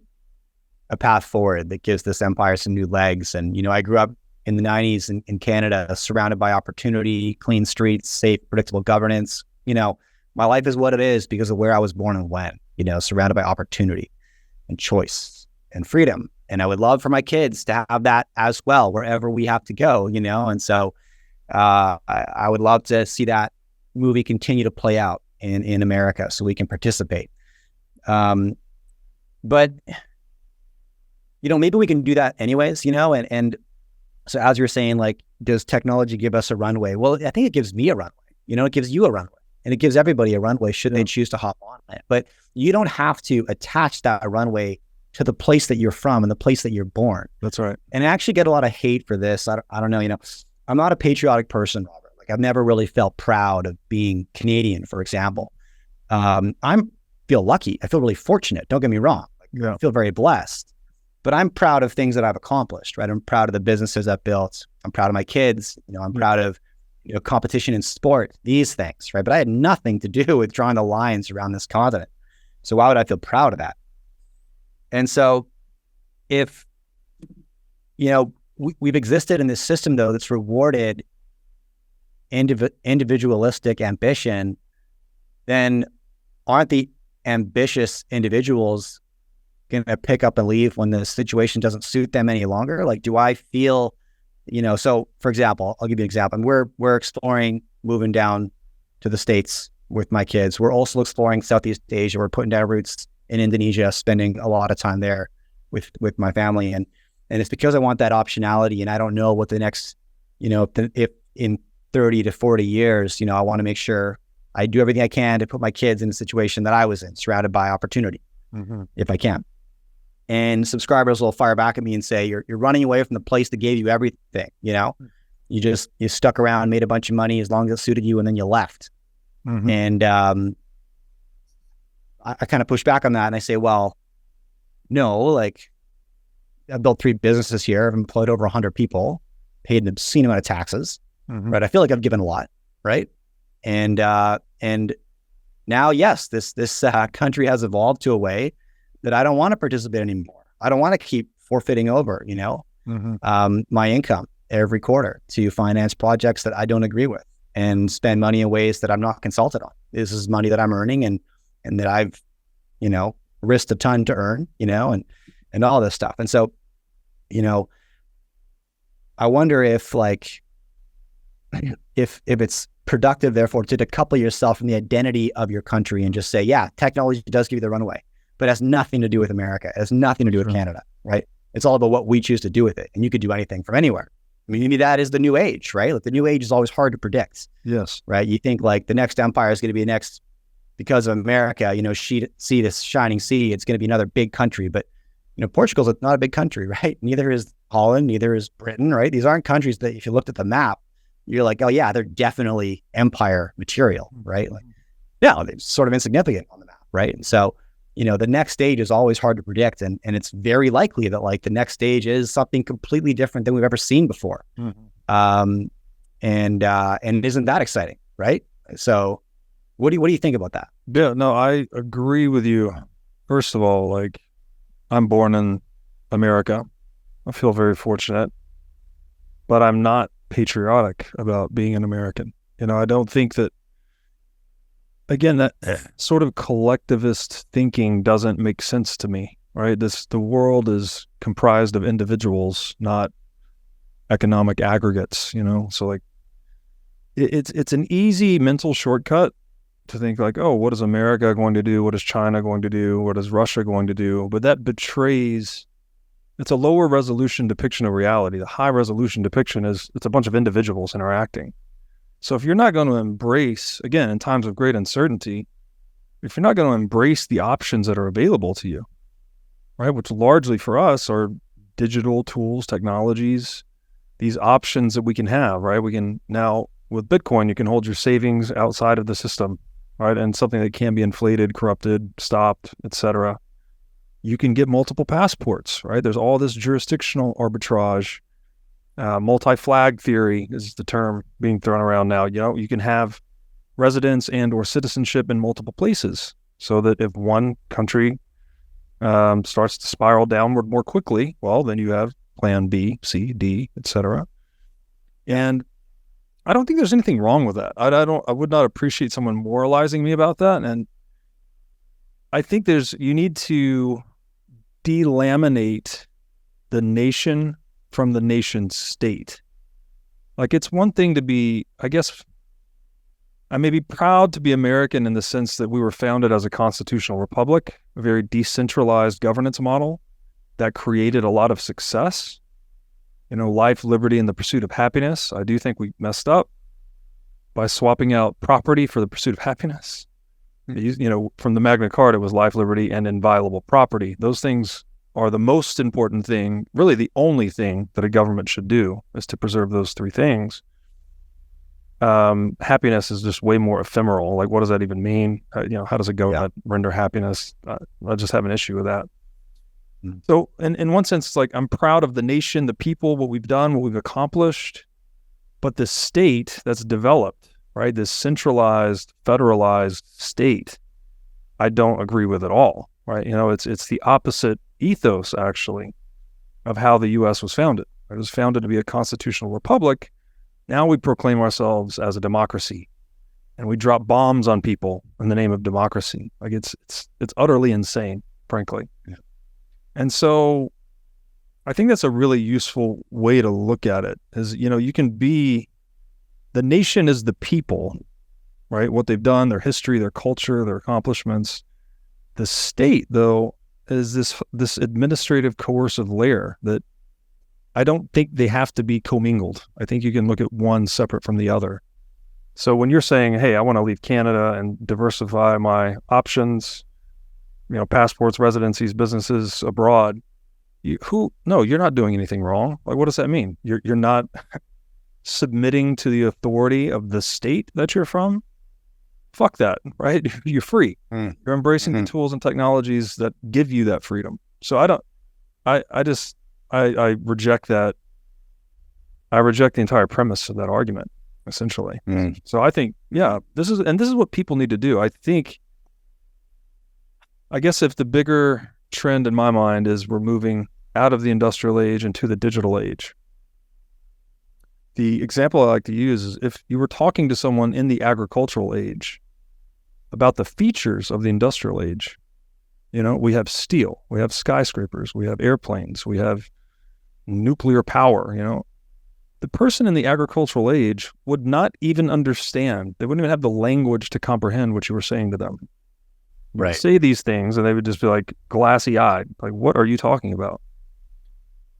a path forward that gives this empire some new legs. And, I grew up in the 90s in Canada, surrounded by opportunity, clean streets, safe, predictable governance. My life is what it is because of where I was born and when, surrounded by opportunity and choice and freedom. And I would love for my kids to have that as well, wherever we have to go, And so I would love to see that movie continue to play out in America so we can participate. But, maybe we can do that anyways, and so as you're saying, like, does technology give us a runway? Well, I think it gives me a runway, it gives you a runway. And it gives everybody a runway should they choose to hop on it. But you don't have to attach that runway to the place that you're from and the place that you're born. That's right. And I actually get a lot of hate for this. I don't know, I'm not a patriotic person, Robert. Like, I've never really felt proud of being Canadian, for example. I feel lucky. I feel really fortunate. Don't get me wrong. I feel very blessed. But I'm proud of things that I've accomplished, right? I'm proud of the businesses I've built. I'm proud of my kids. I'm proud of competition in sport, these things, right? But I had nothing to do with drawing the lines around this continent. So why would I feel proud of that? And so if, we've existed in this system, though, that's rewarded individualistic ambition, then aren't the ambitious individuals going to pick up and leave when the situation doesn't suit them any longer? Like, do I feel... so for example, I'll give you an example. And we're exploring moving down to the States with my kids. We're also exploring Southeast Asia. We're putting down roots in Indonesia, spending a lot of time there with my family. And it's because I want that optionality. And I don't know what the next, if in 30 to 40 years, I want to make sure I do everything I can to put my kids in a situation that I was in, surrounded by opportunity, if I can. And subscribers will fire back at me and say, you're running away from the place that gave you everything. You stuck around, made a bunch of money as long as it suited you, and then you left. And I kind of push back on that, and I say, well, no, like, I've built 3 businesses here. I've employed over 100 people, paid an obscene amount of taxes, right? I feel like I've given a lot, right? And now, yes, this country has evolved to a way that I don't want to participate anymore. I don't want to keep forfeiting over, my income every quarter to finance projects that I don't agree with and spend money in ways that I'm not consulted on. This is money that I'm earning and that I've, risked a ton to earn, and all this stuff. And so, I wonder if if it's productive, therefore, to decouple yourself from the identity of your country and just say, yeah, technology does give you the runaway, but it has nothing to do with America. It has nothing to do with Canada, right? It's all about what we choose to do with it. And you could do anything from anywhere. I mean, maybe that is the new age, right? Like, the new age is always hard to predict. Yes. Right? You think like the next empire is going to be next because of America, see this shining sea. It's going to be another big country. But, Portugal's not a big country, right? Neither is Holland, neither is Britain, right? These aren't countries that if you looked at the map, you're like, oh yeah, they're definitely empire material, right? Like, yeah, they're sort of insignificant on the map, right? And so, the next stage is always hard to predict. And it's very likely that like the next stage is something completely different than we've ever seen before. And isn't that exciting, right? So what do you think about that? Yeah, no, I agree with you. First of all, like, I'm born in America. I feel very fortunate, but I'm not patriotic about being an American. I don't think that again, that sort of collectivist thinking doesn't make sense to me, right? The world is comprised of individuals, not economic aggregates, So like, it's an easy mental shortcut to think like, oh, what is America going to do? What is China going to do? What is Russia going to do? But that betrays, it's a lower resolution depiction of reality. The high resolution depiction is it's a bunch of individuals interacting. So if you're not going to embrace, again, in times of great uncertainty, if you're not going to embrace the options that are available to you, right, which largely for us are digital tools, technologies, these options that we can have, right? We can now, with Bitcoin, you can hold your savings outside of the system, right? And something that can be inflated, corrupted, stopped, etc. You can get multiple passports, right? There's all this jurisdictional arbitrage. Multi-flag theory is the term being thrown around now. You can have residence and or citizenship in multiple places so that if one country starts to spiral downward more quickly, well, then you have plan B, C, D, etc. And I don't think there's anything wrong with that. I would not appreciate someone moralizing me about that. And I think you need to delaminate the nation from the nation state. Like, it's one thing to be, I guess, I may be proud to be American in the sense that we were founded as a constitutional republic, a very decentralized governance model that created a lot of success. Life, liberty, and the pursuit of happiness. I do think we messed up by swapping out property for the pursuit of happiness. From the Magna Carta, it was life, liberty, and inviolable property. Those things are the most important thing, really the only thing that a government should do is to preserve those three things. Happiness is just way more ephemeral. Like, what does that even mean? How does a government render happiness? I just have an issue with that. So in one sense, it's like, I'm proud of the nation, the people, what we've done, what we've accomplished, but the state that's developed, right? This centralized, federalized state, I don't agree with at all, right? It's the opposite ethos, actually, of how the U.S. was founded. It was founded to be a constitutional republic. Now we proclaim ourselves as a democracy, and we drop bombs on people in the name of democracy. Like, it's utterly insane, frankly. Yeah. And so I think that's a really useful way to look at it is, you can be, the nation is the people, right? What they've done, their history, their culture, their accomplishments. The state, though, is this administrative coercive layer that I don't think they have to be commingled. I think you can look at one separate from the other. So when you're saying, hey, I want to leave Canada and diversify my options, passports, residencies, businesses abroad, no, you're not doing anything wrong. Like, what does that mean? You're not submitting to the authority of the state that you're from? Fuck that, right? You're free. You're embracing the tools and technologies that give you that freedom. So I reject that. I reject the entire premise of that argument, essentially. So I think, this is what people need to do. I guess if the bigger trend in my mind is we're moving out of the industrial age into the digital age. The example I like to use is if you were talking to someone in the agricultural age about the features of the industrial age, we have steel, we have skyscrapers, we have airplanes, we have nuclear power, the person in the agricultural age would not even understand. They wouldn't even have the language to comprehend what you were saying to them. Right. Say these things and they would just be like glassy-eyed. Like, what are you talking about?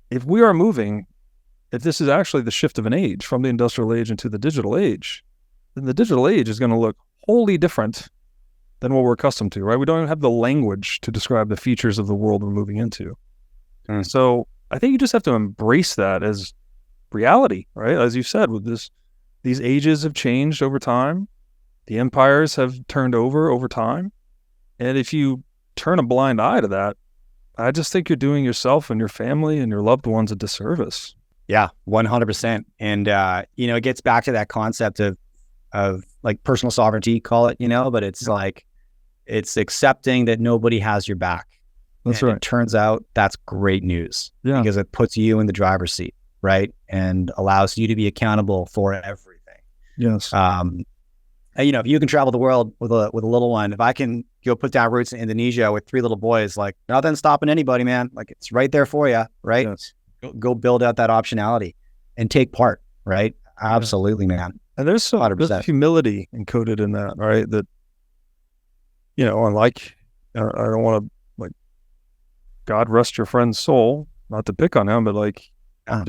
If we are moving, if this is actually the shift of an age from the industrial age into the digital age, then the digital age is going to look wholly different than what we're accustomed to, right? We don't even have the language to describe the features of the world we're moving into. So I think you just have to embrace that as reality, right? As you said, with these ages have changed over time. The empires have turned over time. And if you turn a blind eye to that, I just think you're doing yourself and your family and your loved ones a disservice. Yeah, 100%. And, it gets back to that concept of like personal sovereignty, call it, but it's like, it's accepting that nobody has your back. That's right. It turns out that's great news because it puts you in the driver's seat, right? And allows you to be accountable for everything. Yes. you know, if you can travel the world with a little one, if I can go put down roots in Indonesia with 3 little boys, like nothing's stopping anybody, man. Like it's right there for you, right? Yes. Go build out that optionality and take part, right? Absolutely, man. And there's some 100%. humility encoded in that, right? That, you know, unlike, I don't want to, like, God rest your friend's soul, not to pick on him, but like,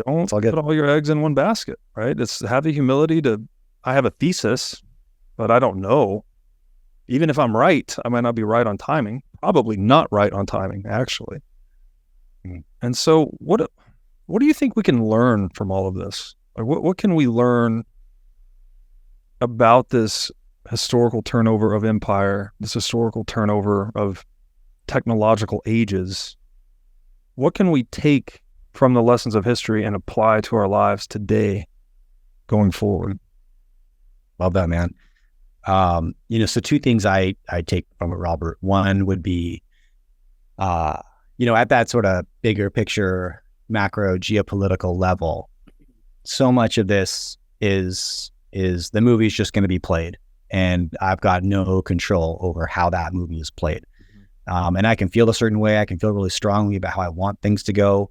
don't put all your eggs in one basket, right? It's have the humility to, I have a thesis, but I don't know. Even if I'm right, I might not be right on timing, probably not right on timing, actually. And so what do you think we can learn from all of this? Like what can we learn about this historical turnover of empire, this historical turnover of technological ages? What can we take from the lessons of history and apply to our lives today going forward? Love that, man. You know, so 2 things I take from it, Robert. One would be, you know, at that sort of bigger picture, macro geopolitical level, so much of this is the movie's just going to be played, and I've got no control over how that movie is played. And I can feel a certain way. I can feel really strongly about how I want things to go.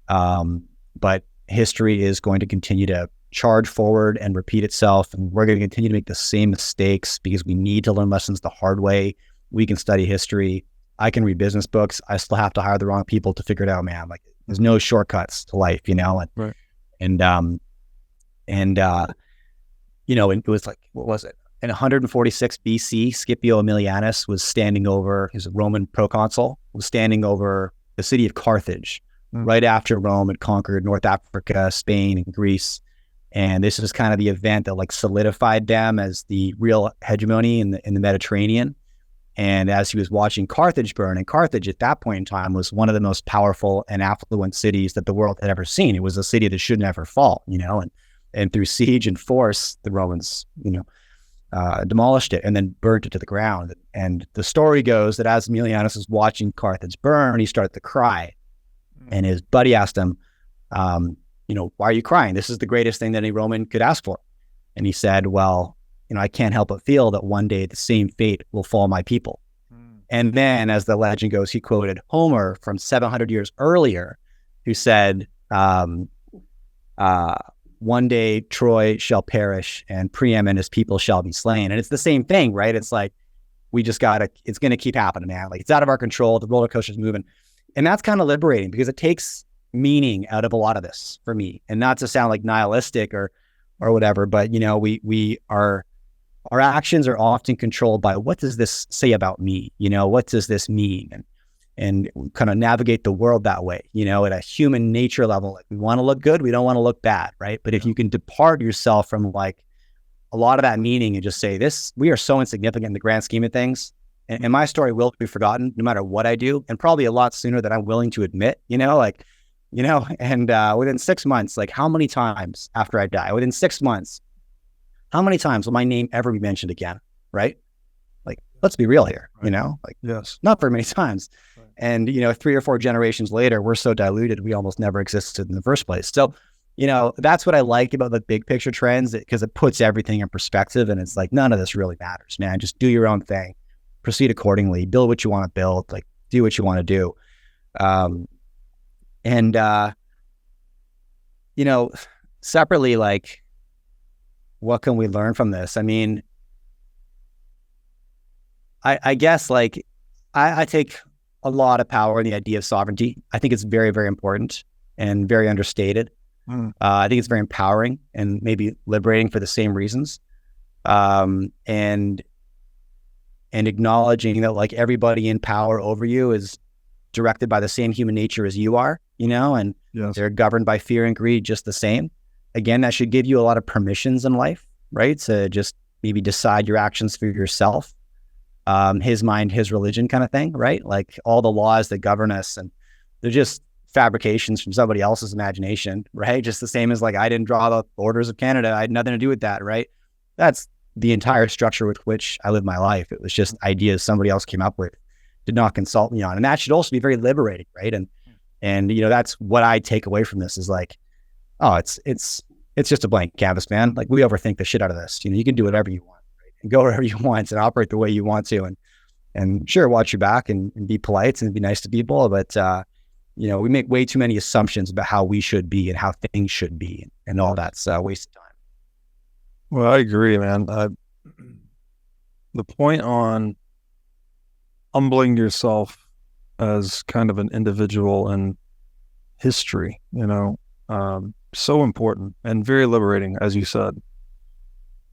But history is going to continue to charge forward and repeat itself. And we're going to continue to make the same mistakes because we need to learn lessons the hard way. We can study history. I can read business books. I still have to hire the wrong people to figure it out, man. Like there's no shortcuts to life, you know? Right. And you know, it was like, what was it? In 146 BC, Scipio Aemilianus was standing over, his Roman proconsul, was standing over the city of Carthage right after Rome had conquered North Africa, Spain, and Greece. And this was kind of the event that like solidified them as the real hegemony in the Mediterranean. And as he was watching Carthage burn, and Carthage at that point in time was one of the most powerful and affluent cities that the world had ever seen. It was a city that should never fall, you know, and through siege and force, the Romans, you know, demolished it and then burnt it to the ground. And the story goes that as Aemilianus was watching Carthage burn, he started to cry. And his buddy asked him, you know, why are you crying? This is the greatest thing that any Roman could ask for. And he said, well, you know, I can't help but feel that one day the same fate will fall my people. And then, as the legend goes, he quoted Homer from 700 years earlier, who said, one day Troy shall perish and Priam and his people shall be slain. And it's the same thing, right? It's like, we just it's going to keep happening, man. Like it's out of our control. The roller coaster's moving. And that's kind of liberating because it takes meaning out of a lot of this for me, and not to sound like nihilistic or whatever, but you know, our actions are often controlled by what does this say about me? You know, what does this mean? And kind of navigate the world that way, you know, at a human nature level. Like we want to look good. We don't want to look bad. Right. But if you can depart yourself from like a lot of that meaning and just say we are so insignificant in the grand scheme of things. And my story will be forgotten no matter what I do. And probably a lot sooner than I'm willing to admit, you know, like, you know, and within 6 months, like how many times after I die, within 6 months, how many times will my name ever be mentioned again? Right. Like, let's be real here, you know, like yes, not very many times. Right. And, you know, 3 or 4 generations later, we're so diluted, we almost never existed in the first place. So, you know, that's what I like about the big picture trends, because it puts everything in perspective and it's like, none of this really matters, man. Just do your own thing, proceed accordingly, build what you want to build, like do what you want to do. You know, separately, like, what can we learn from this? I mean, I guess like I take a lot of power in the idea of sovereignty. I think it's very, very important and very understated. I think it's very empowering and maybe liberating for the same reasons. And acknowledging that like everybody in power over you is directed by the same human nature as you are, you know, and yes, they're governed by fear and greed just the same. Again, that should give you a lot of permissions in life, right? To just maybe decide your actions for yourself. His mind, his religion kind of thing, right? Like all the laws that govern us, and they're just fabrications from somebody else's imagination, right? Just the same as like, I didn't draw the borders of Canada. I had nothing to do with that, right? That's the entire structure with which I live my life. It was just ideas somebody else came up with, did not consult me on. And that should also be very liberating, right? And you know, that's what I take away from this is like, oh, it's just a blank canvas, man. Like we overthink the shit out of this. You know, you can do whatever you want, right? and go wherever you want and operate the way you want to. And sure, watch your back and be polite and be nice to people. But, we make way too many assumptions about how we should be and how things should be. And all that's a waste of time. Well, I agree, man. The point on humbling yourself as kind of an individual in history, so important and very liberating, as you said.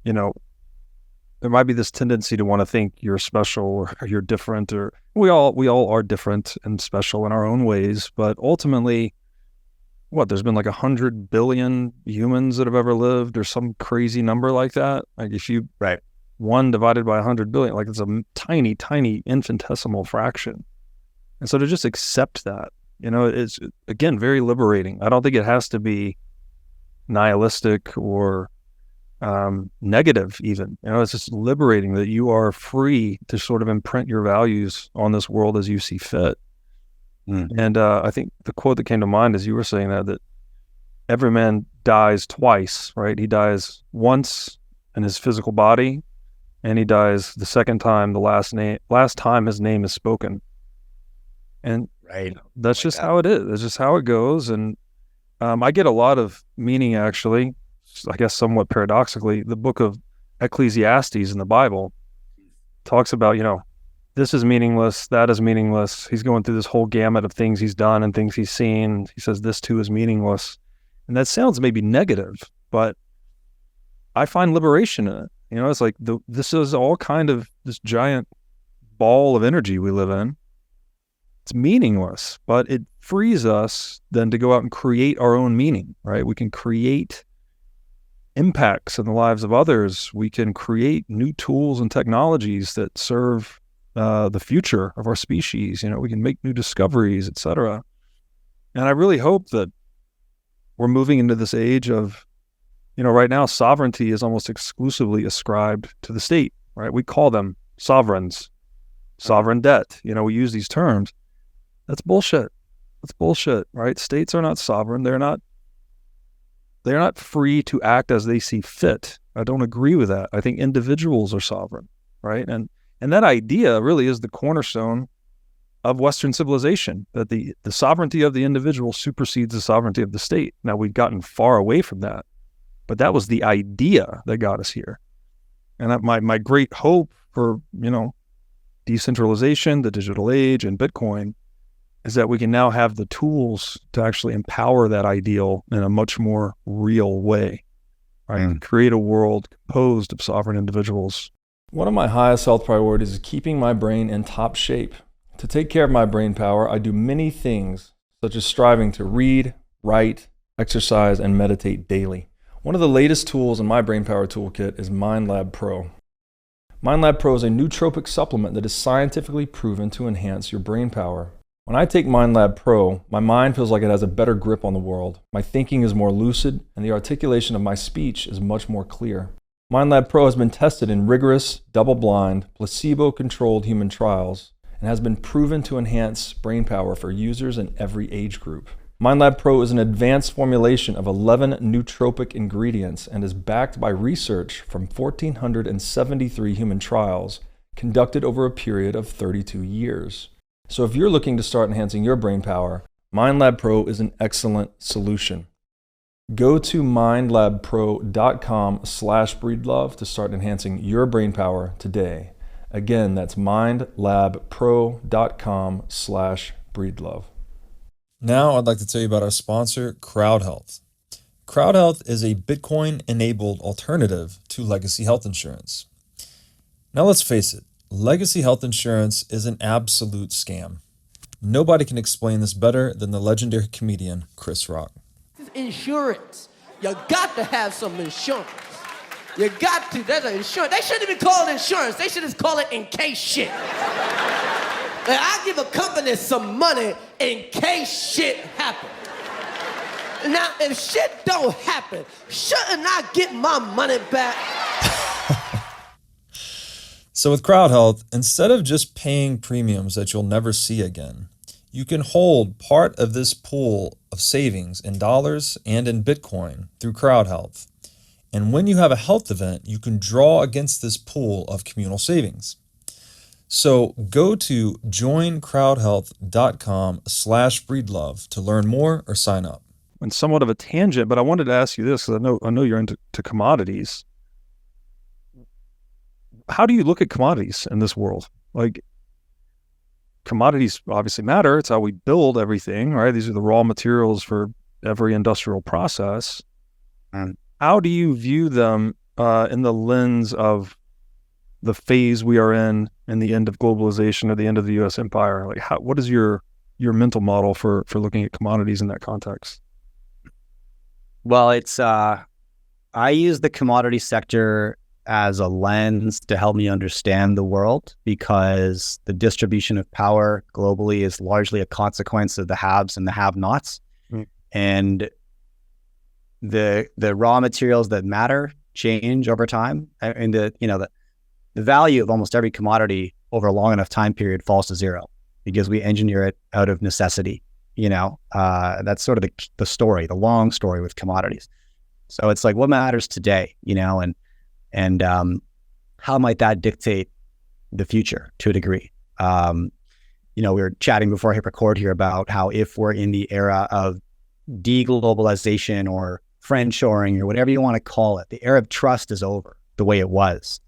There might be this tendency to want to think you're special or you're different, or we all are different and special in our own ways. But ultimately, there's been like 100 billion humans that have ever lived, or some crazy number like that. Like if you, right, 1 divided by 100 billion, like it's a tiny, tiny infinitesimal fraction. And so to just accept that, it's, again, very liberating. I don't think it has to be nihilistic or negative even. It's just liberating that you are free to sort of imprint your values on this world as you see fit. And I think the quote that came to mind as you were saying that every man dies twice, right? He dies once in his physical body, and he dies the second time, the last time his name is spoken. And right, that's just how it is. That's just how it goes. And I get a lot of meaning, actually, I guess somewhat paradoxically. The book of Ecclesiastes in the Bible talks about, this is meaningless, that is meaningless. He's going through this whole gamut of things he's done and things he's seen. He says this too is meaningless. And that sounds maybe negative, but I find liberation in it. It's like this is all kind of this giant ball of energy we live in. It's meaningless, but it frees us then to go out and create our own meaning, right? We can create impacts in the lives of others. We can create new tools and technologies that serve the future of our species. We can make new discoveries, etc. And I really hope that we're moving into this age of, right now, sovereignty is almost exclusively ascribed to the state, right? We call them sovereigns, sovereign debt. We use these terms. That's bullshit. That's bullshit, right? States are not sovereign. They're not free to act as they see fit. I don't agree with that. I think individuals are sovereign, right? And that idea really is the cornerstone of Western civilization, that the sovereignty of the individual supersedes the sovereignty of the state. Now, we've gotten far away from that, but that was the idea that got us here. And my great hope for, decentralization, the digital age, and Bitcoin is that we can now have the tools to actually empower that ideal in a much more real way, right? Create a world composed of sovereign individuals. One of my highest health priorities is keeping my brain in top shape. To take care of my brain power, I do many things, such as striving to read, write, exercise, and meditate daily. One of the latest tools in my brain power toolkit is MindLab Pro. MindLab Pro is a nootropic supplement that is scientifically proven to enhance your brain power. When I take MindLab Pro, my mind feels like it has a better grip on the world. My thinking is more lucid, and the articulation of my speech is much more clear. MindLab Pro has been tested in rigorous, double-blind, placebo-controlled human trials and has been proven to enhance brain power for users in every age group. MindLab Pro is an advanced formulation of 11 nootropic ingredients and is backed by research from 1,473 human trials conducted over a period of 32 years. So if you're looking to start enhancing your brain power, MindLab Pro is an excellent solution. Go to mindlabpro.com/breedlove to start enhancing your brain power today. Again, that's mindlabpro.com/breedlove. Now I'd like to tell you about our sponsor, CrowdHealth. CrowdHealth is a Bitcoin-enabled alternative to legacy health insurance. Now let's face it, legacy health insurance is an absolute scam. Nobody can explain this better than the legendary comedian Chris Rock. Insurance. You got to have some insurance. You got to. There's an insurance. They shouldn't even call it insurance. They should just call it in case shit. And I give a company some money in case shit happens. Now, if shit don't happen, shouldn't I get my money back? So with CrowdHealth, instead of just paying premiums that you'll never see again, you can hold part of this pool of savings in dollars and in Bitcoin through CrowdHealth. And when you have a health event, you can draw against this pool of communal savings. So go to joincrowdhealth.com/breedlove to learn more or sign up. And somewhat of a tangent, but I wanted to ask you this, because I know you're into commodities. How do you look at commodities in this world? Like, commodities obviously matter. It's how we build everything, right? These are the raw materials for every industrial process. How do you view them in the lens of the phase we are in the end of globalization or the end of the U.S. empire? Like, what is your mental model for looking at commodities in that context? Well, it's I use the commodity sector as a lens to help me understand the world, because the distribution of power globally is largely a consequence of the haves and the have-nots. And the raw materials that matter change over time. And the value of almost every commodity over a long enough time period falls to zero because we engineer it out of necessity. That's sort of the story, the long story with commodities. So it's like, what matters today, and how might that dictate the future to a degree? We were chatting before I hit record here about how if we're in the era of deglobalization or friendshoring or whatever you want to call it, the era of trust is over the way it was.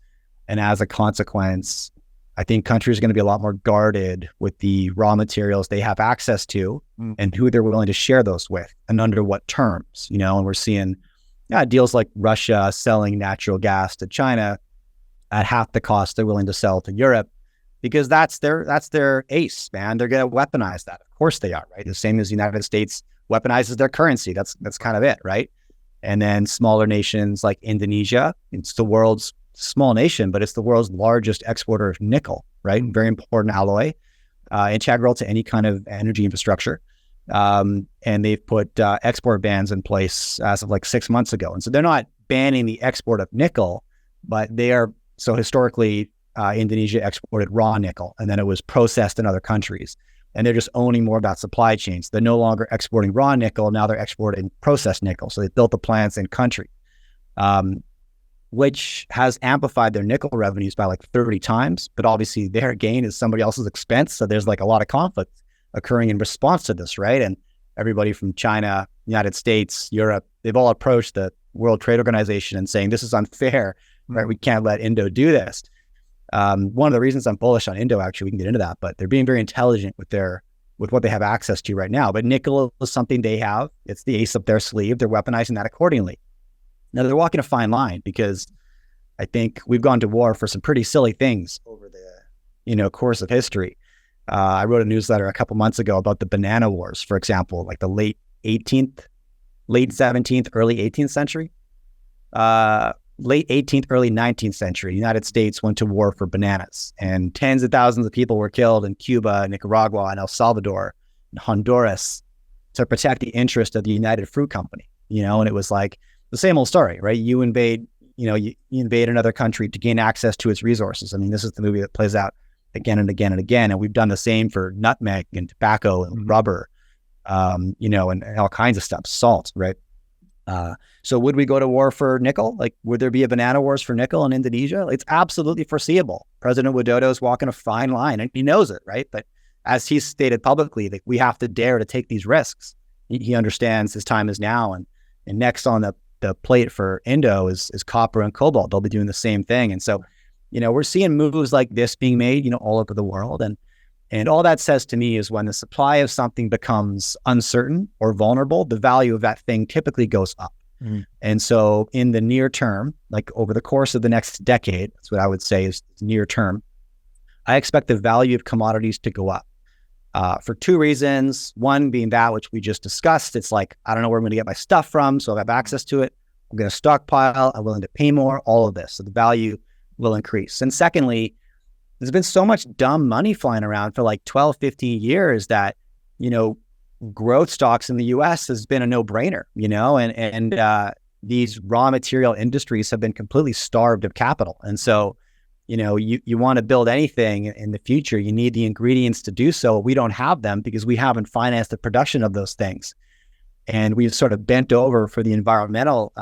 And as a consequence, I think countries are going to be a lot more guarded with the raw materials they have access to and who they're willing to share those with and under what terms, and we're seeing deals like Russia selling natural gas to China at half the cost they're willing to sell to Europe, because that's their ace, man. They're going to weaponize that. Of course they are, right? The same as the United States weaponizes their currency. That's kind of it, right? And then smaller nations like Indonesia, it's the world's small nation, but it's the world's largest exporter of nickel, right? Very important alloy, integral to any kind of energy infrastructure. And they've put export bans in place as of like 6 months ago. And so they're not banning the export of nickel, but they are. So historically, Indonesia exported raw nickel, and then it was processed in other countries. And they're just owning more of that supply chains. They're no longer exporting raw nickel. Now they're exporting processed nickel. So they built the plants in country, which has amplified their nickel revenues by like 30 times. But obviously their gain is somebody else's expense. So there's like a lot of conflict occurring in response to this, right? And everybody from China, United States, Europe, they've all approached the World Trade Organization and saying, this is unfair, right? We can't let Indo do this. One of the reasons I'm bullish on Indo, actually, we can get into that, but they're being very intelligent with what they have access to right now. But nickel is something they have. It's the ace up their sleeve. They're weaponizing that accordingly. Now they're walking a fine line, because I think we've gone to war for some pretty silly things over the, course of history. I wrote a newsletter a couple months ago about the banana wars, for example, like the late 17th, early 18th century. Late 18th, early 19th century, the United States went to war for bananas, and tens of thousands of people were killed in Cuba, Nicaragua, and El Salvador, and Honduras to protect the interest of the United Fruit Company, and it was like the same old story, right? You invade another country to gain access to its resources. I mean, this is the movie that plays out again and again and again. And we've done the same for nutmeg and tobacco and rubber, and all kinds of stuff, salt, right? So would we go to war for nickel? Like, would there be a banana wars for nickel in Indonesia? It's absolutely foreseeable. President Widodo is walking a fine line, and he knows it, right? But as he's stated publicly, like, we have to dare to take these risks. He understands his time is now, and next on the plate for Indo is copper and cobalt. They'll be doing the same thing. And so, we're seeing moves like this being made, all over the world. And all that says to me is when the supply of something becomes uncertain or vulnerable, the value of that thing typically goes up. And so in the near term, like over the course of the next decade, that's what I would say is near term, I expect the value of commodities to go up for two reasons. One being that which we just discussed. It's like, I don't know where I'm going to get my stuff from, so I have access to it. I'm going to stockpile. I'm willing to pay more, all of this. So the value will increase. And secondly, there's been so much dumb money flying around for like 12, 15 years that, growth stocks in the US has been a no-brainer, and these raw material industries have been completely starved of capital. And so, you want to build anything in the future, you need the ingredients to do so. We don't have them because we haven't financed the production of those things. And we've sort of bent over for the environmental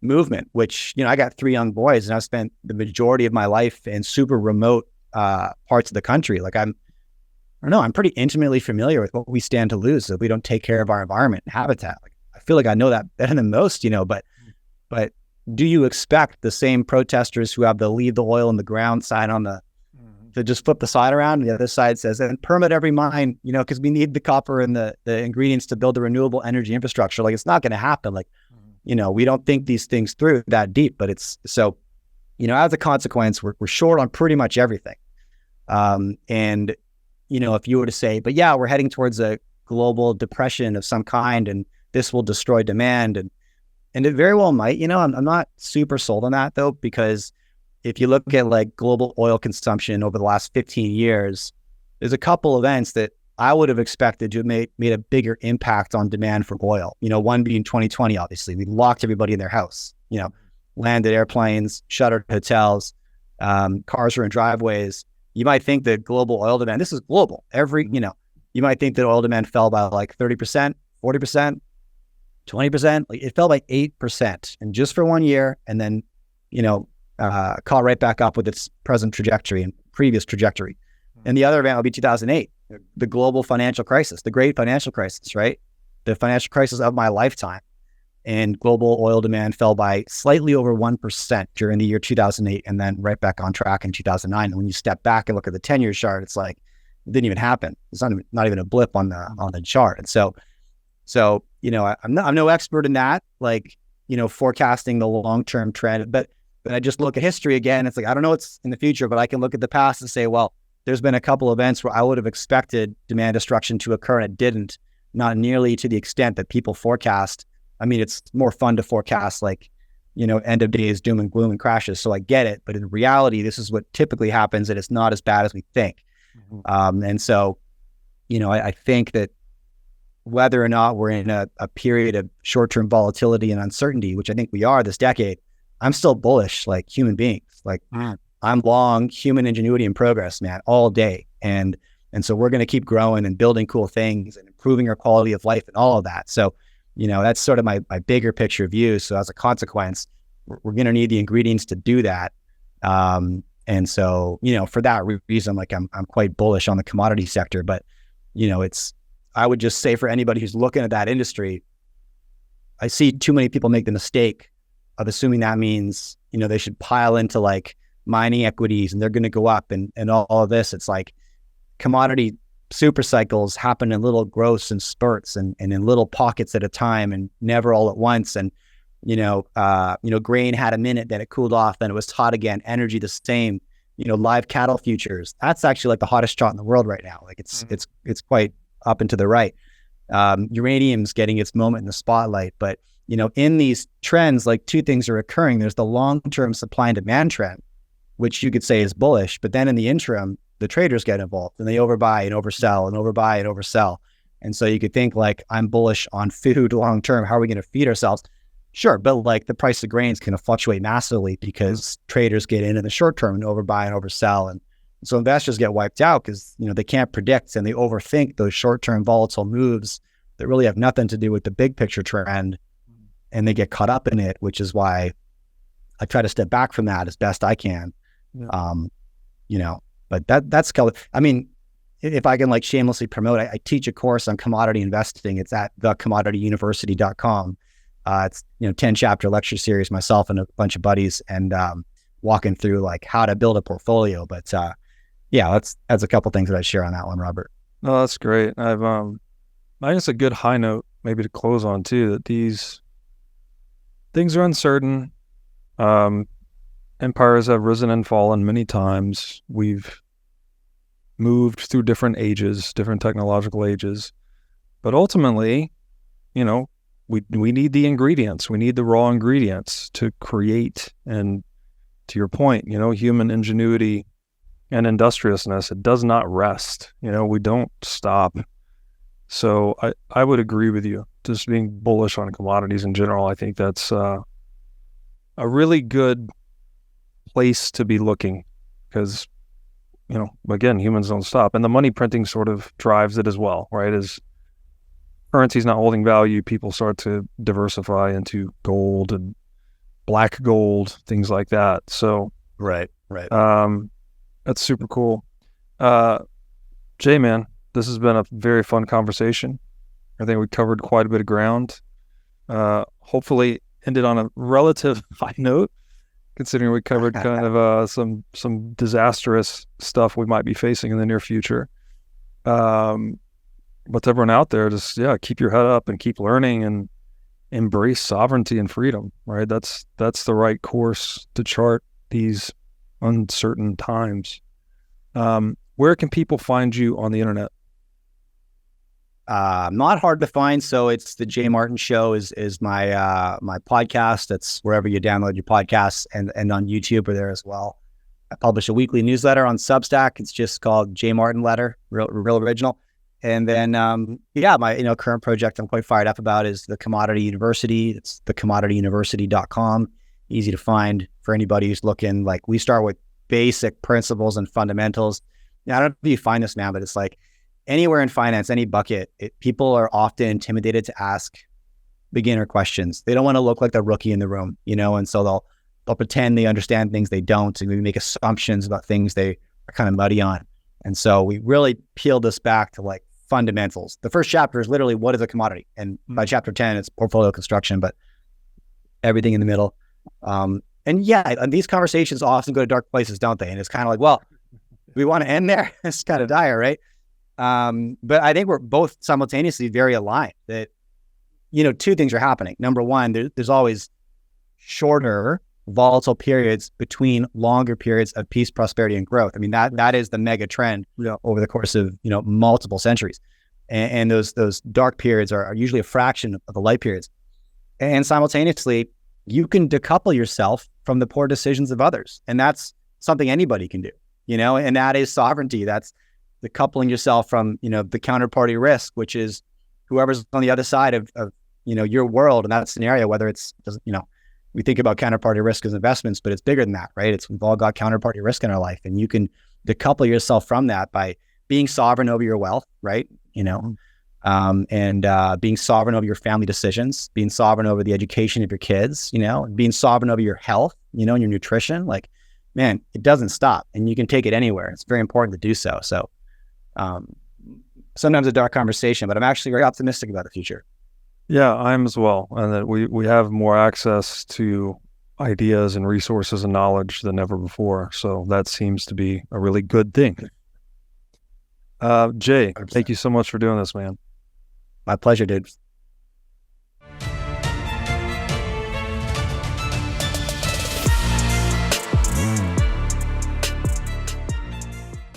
movement, which, I got 3 young boys and I've spent the majority of my life in super remote parts of the country. Like I don't know, I'm pretty intimately familiar with what we stand to lose if we don't take care of our environment and habitat. Like, I feel like I know that better than most, but do you expect the same protesters who have the leave the oil in the ground sign on the, to just flip the side around? And the other side says, and permit every mine, because we need the copper and the ingredients to build the renewable energy infrastructure. Like, it's not going to happen. Like, we don't think these things through that deep, but it's so, as a consequence, we're short on pretty much everything. And, if you were to say, but yeah, we're heading towards a global depression of some kind, and this will destroy demand. And it very well might, I'm not super sold on that though, because if you look at like global oil consumption over the last 15 years, there's a couple events that I would have expected to have made a bigger impact on demand for oil. One being 2020, obviously. We locked everybody in their house, landed airplanes, shuttered hotels, cars were in driveways. You might think that global oil demand, this is global. You might think that oil demand fell by like 30%, 40%, 20%. Like, it fell by 8%, and just for 1 year, and then, caught right back up with its present trajectory and previous trajectory. And the other event will be 2008, the global financial crisis, the great financial crisis, right? The financial crisis of my lifetime. And global oil demand fell by slightly over 1% during the year 2008, and then right back on track in 2009. And when you step back and look at the 10-year chart, it's like, it didn't even happen. It's not even a blip on the chart. And so, I'm no expert in that, like, forecasting the long-term trend, but I just look at history again. It's like, I don't know what's in the future, but I can look at the past and say, well, there's been a couple events where I would have expected demand destruction to occur, and it didn't, not nearly to the extent that people forecast. I mean, it's more fun to forecast like, end of days, doom and gloom and crashes. So I get it. But in reality, this is what typically happens, and it's not as bad as we think. And so, I think that whether or not we're in a period of short-term volatility and uncertainty, which I think we are this decade, I'm still bullish like human beings. Like, I'm long human ingenuity and progress, man, all day. And so we're going to keep growing and building cool things and improving our quality of life and all of that. So, that's sort of my bigger picture view. So as a consequence, we're going to need the ingredients to do that. And so, for that reason, like I'm quite bullish on the commodity sector, but, I would just say for anybody who's looking at that industry, I see too many people make the mistake of assuming that means, they should pile into like mining equities and they're going to go up and all of this. It's like commodity super cycles happen in little growths and spurts and in little pockets at a time, and never all at once. And, grain had a minute, then it cooled off, then it was hot again. Energy, the same, live cattle futures. That's actually like the hottest chart in the world right now. Like it's quite up and to the right. Uranium's getting its moment in the spotlight, but in these trends, like two things are occurring. There's the long-term supply and demand trend, which you could say is bullish, but then in the interim, the traders get involved and they overbuy and oversell and overbuy and oversell. And so you could think like, I'm bullish on food long-term. How are we going to feed ourselves? Sure. But like the price of grains can fluctuate massively because traders get in the short term and overbuy and oversell. And so investors get wiped out because, they can't predict and they overthink those short-term volatile moves that really have nothing to do with the big picture trend. And they get caught up in it, which is why I try to step back from that as best I can. Yeah. But that's kind of, I mean, if I can like shamelessly promote, I teach a course on commodity investing. It's at thecommodityuniversity.com. It's 10 chapter lecture series, myself and a bunch of buddies, and walking through like how to build a portfolio. But that's a couple things that I share on that one, Robert. No, that's great. I guess a good high note maybe to close on too, that these things are uncertain. Empires have risen and fallen many times. We've moved through different ages, different technological ages. But ultimately, we need the ingredients. We need the raw ingredients to create. And to your point, human ingenuity and industriousness, it does not rest. We don't stop. So I would agree with you. Just being bullish on commodities in general, I think that's a really good place to be looking, because again, humans don't stop, and the money printing sort of drives it as well, right? As currency's not holding value, people start to diversify into gold and black gold, things like that. So Right. that's super cool. Jay, man, this has been a very fun conversation. I think we covered quite a bit of ground. Hopefully ended on a relative high note, considering we covered kind of some disastrous stuff we might be facing in the near future. But to everyone out there, just keep your head up and keep learning and embrace sovereignty and freedom, right? That's the right course to chart these uncertain times. Where can people find you on the internet? Not hard to find. So it's the Jay Martin Show is my my podcast. It's wherever you download your podcasts, and on YouTube are there as well. I publish a weekly newsletter on Substack. It's just called Jay Martin Letter, real original. And then my current project I'm quite fired up about is the Commodity University. It's thecommodityuniversity.com. Easy to find for anybody who's looking. Like, we start with basic principles and fundamentals. Now, I don't know if you find this now, but it's like anywhere in finance, any bucket, people are often intimidated to ask beginner questions. They don't want to look like the rookie in the room, and so they'll pretend they understand things they don't, and maybe make assumptions about things they are kind of muddy on. And so we really peel this back to like fundamentals. The first chapter is literally, what is a commodity? And by chapter 10, it's portfolio construction, but everything in the middle. And these conversations often go to dark places, don't they? And it's kind of like, well, we want to end there. It's kind of dire, right? But I think we're both simultaneously very aligned that, two things are happening. Number one, there's always shorter, volatile periods between longer periods of peace, prosperity, and growth. I mean, that is the mega trend over the course of, multiple centuries. And those dark periods are usually a fraction of the light periods. And simultaneously, you can decouple yourself from the poor decisions of others. And that's something anybody can do, and that is sovereignty. That's decoupling yourself from, the counterparty risk, which is whoever's on the other side of your world in that scenario, whether it's, we think about counterparty risk as investments, but it's bigger than that, right? We've all got counterparty risk in our life, and you can decouple yourself from that by being sovereign over your wealth, right? And being sovereign over your family decisions, being sovereign over the education of your kids, being sovereign over your health, and your nutrition. Like, man, it doesn't stop, and you can take it anywhere. It's very important to do so. So sometimes a dark conversation, but I'm actually very optimistic about the future. Yeah, I am as well. And that we have more access to ideas and resources and knowledge than ever before. So that seems to be a really good thing. Jay, 100%. Thank you so much for doing this, man. My pleasure, dude.